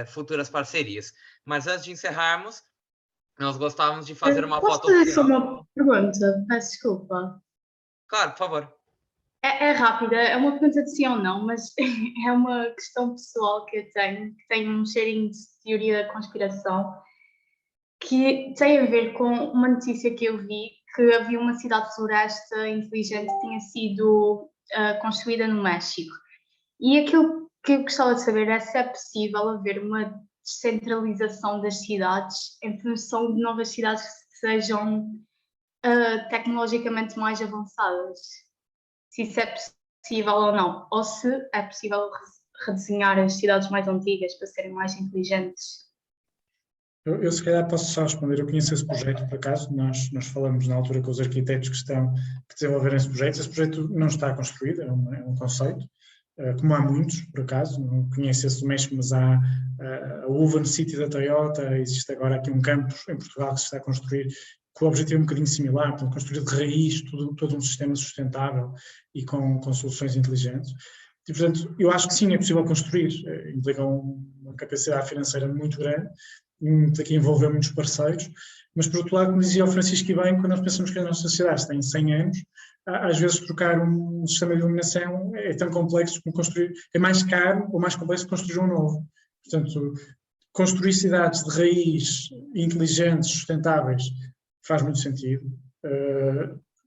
futuras parcerias. Mas antes de encerrarmos, nós gostávamos de fazer uma Posso foto fazer só final. uma pergunta? Peço desculpa. Claro, por favor. É rápida, é uma pergunta de sim ou não, mas é uma questão pessoal que eu tenho, que tem um cheirinho de teoria da conspiração, que tem a ver com uma notícia que eu vi, que havia uma cidade floresta inteligente que tinha sido construída no México. E aquilo que eu gostava de saber é se é possível haver uma descentralização das cidades em função de novas cidades que sejam tecnologicamente mais avançadas. Se isso é possível ou não, ou se é possível redesenhar as cidades mais antigas para serem mais inteligentes. Eu se calhar posso só responder, eu conheço esse projeto, por acaso, nós falamos na altura com os arquitetos que desenvolveram esse projeto não está construído, é um conceito, como há muitos, por acaso, não conheço esse do México, mas há a Woven City da Toyota, existe agora aqui um campus em Portugal que se está a construir com o objetivo um bocadinho similar, portanto, construir de raiz todo um sistema sustentável e com soluções inteligentes. E, portanto, eu acho que sim, é possível construir, implica uma capacidade financeira muito grande, tem que envolver muitos parceiros, mas por outro lado, como dizia o Francisco e bem, quando nós pensamos que a nossa sociedade tem 100 anos, às vezes trocar um sistema de iluminação é tão complexo como construir, é mais caro ou mais complexo que construir um novo. Portanto, construir cidades de raiz inteligentes, sustentáveis, faz muito sentido.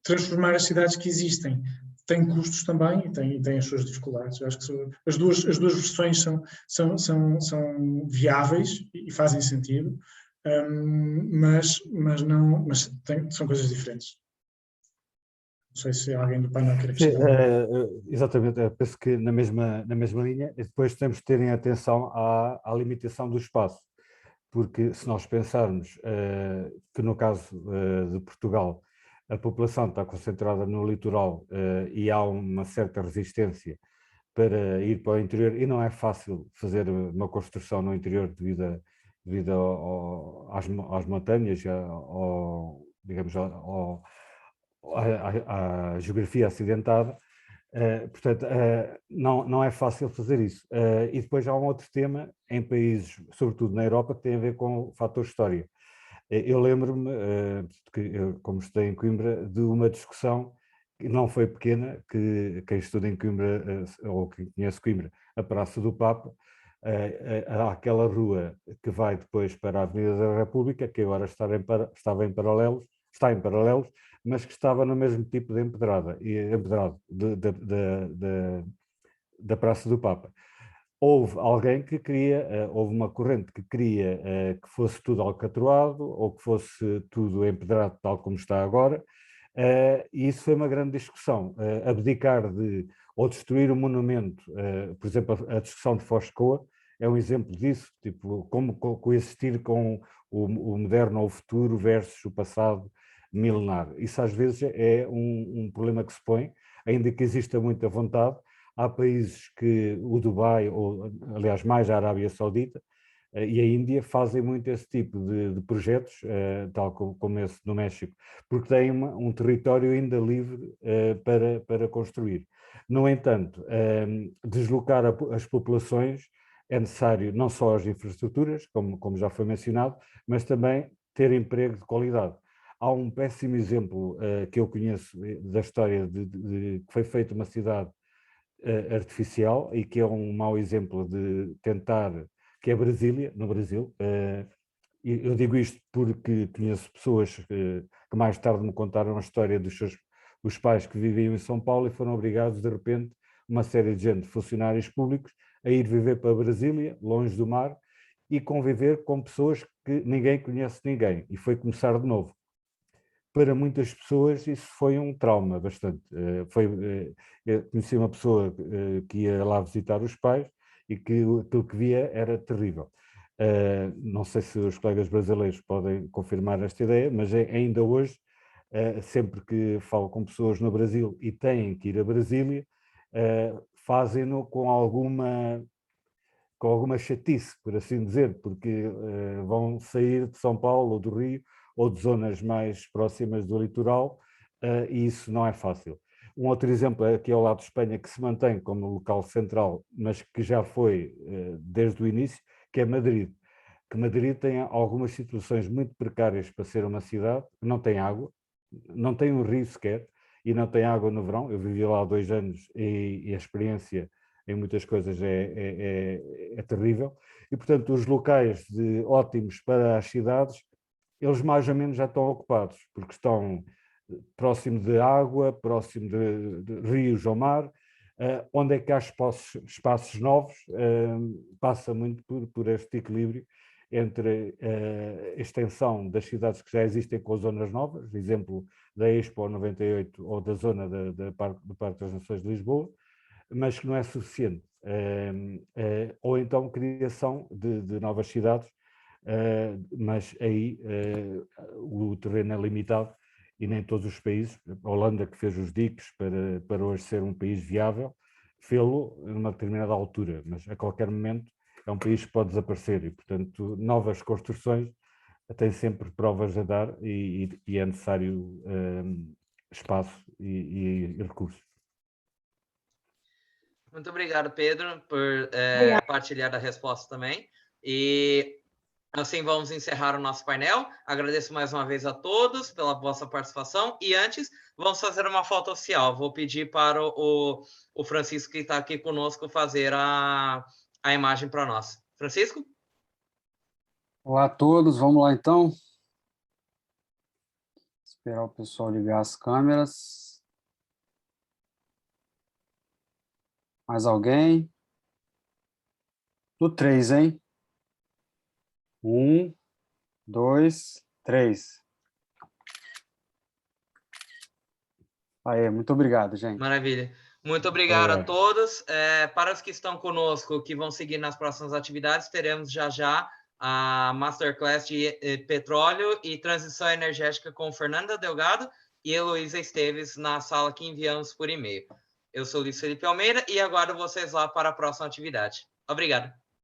Transformar as cidades que existem tem custos também e tem as suas dificuldades. Eu acho que as duas versões são viáveis e fazem sentido, mas são coisas diferentes. Não sei se alguém do painel quer acrescentar. Exatamente, eu penso que na mesma linha, e depois temos que terem atenção à limitação do espaço, porque se nós pensarmos que no caso de Portugal a população está concentrada no litoral e há uma certa resistência para ir para o interior, e não é fácil fazer uma construção no interior devido às montanhas, digamos, à geografia acidentada, portanto, não é fácil fazer isso. E depois há um outro tema em países, sobretudo na Europa, que tem a ver com o fator história. Eu lembro-me, como estudei em Coimbra, de uma discussão que não foi pequena, que quem estuda em Coimbra, ou quem conhece Coimbra, a Praça do Papa, há aquela rua que vai depois para a Avenida da República, que agora está em paralelos, mas que estava no mesmo tipo de empedrado da Praça do Papa. Houve alguém que houve uma corrente que queria que fosse tudo alcatroado ou que fosse tudo empedrado tal como está agora, e isso foi uma grande discussão, abdicar ou destruir o monumento, por exemplo, a discussão de Foscoa é um exemplo disso, tipo, como coexistir com o moderno ou o futuro versus o passado milenar. Isso às vezes é um problema que se põe, ainda que exista muita vontade. Há países que o Dubai, ou aliás mais a Arábia Saudita e a Índia fazem muito esse tipo de projetos, tal como esse no México, porque têm um território ainda livre para construir. No entanto, deslocar as populações é necessário não só as infraestruturas, como já foi mencionado, mas também ter emprego de qualidade. Há um péssimo exemplo que eu conheço da história de que foi feita uma cidade artificial e que é um mau exemplo de tentar, que é Brasília, no Brasil. Eu digo isto porque conheço pessoas que mais tarde me contaram a história dos pais que viviam em São Paulo e foram obrigados, de repente, uma série de gente, funcionários públicos, a ir viver para Brasília, longe do mar, e conviver com pessoas que ninguém conhece ninguém, e foi começar de novo. Para muitas pessoas isso foi um trauma bastante. Eu conheci uma pessoa que ia lá visitar os pais e que aquilo que via era terrível. Não sei se os colegas brasileiros podem confirmar esta ideia, mas ainda hoje, sempre que falo com pessoas no Brasil e têm que ir a Brasília, fazem-no com alguma chatice, por assim dizer, porque vão sair de São Paulo ou do Rio ou de zonas mais próximas do litoral, e isso não é fácil. Um outro exemplo é aqui ao lado de Espanha, que se mantém como local central, mas que já foi desde o início, que é Madrid. Que Madrid tem algumas situações muito precárias para ser uma cidade, não tem água, não tem um rio sequer, e não tem água no verão. Eu vivi lá há 2 anos e a experiência em muitas coisas é terrível, e portanto os locais ótimos para as cidades, eles mais ou menos já estão ocupados, porque estão próximo de água, próximo de rios ou mar. Onde é que há espaços novos, passa muito por este equilíbrio entre a extensão das cidades que já existem com zonas novas, exemplo da Expo 98 ou da zona do Parque das Nações de Lisboa, mas que não é suficiente. Ou então criação de novas cidades, mas aí o terreno é limitado e nem todos os países. A Holanda, que fez os diques para hoje ser um país viável, fê-lo numa determinada altura, mas a qualquer momento é um país que pode desaparecer e, portanto, novas construções têm sempre provas a dar e é necessário espaço e recursos. Muito obrigado, Pedro, por partilhar a resposta também. E assim vamos encerrar o nosso painel. Agradeço mais uma vez a todos pela vossa participação. E antes, vamos fazer uma foto oficial. Vou pedir para o Francisco, que está aqui conosco, fazer a imagem para nós. Francisco? Olá a todos, vamos lá então. Esperar o pessoal ligar as câmeras. Mais alguém? No 3, hein? 1, 2, 3. Aê, muito obrigado, gente. Maravilha. Muito obrigado a todos. Para os que estão conosco, que vão seguir nas próximas atividades, teremos já a Masterclass de Petróleo e Transição Energética com Fernanda Delgado e Heloísa Esteves na sala que enviamos por e-mail. Eu sou Luiz Felipe Almeida e aguardo vocês lá para a próxima atividade. Obrigado.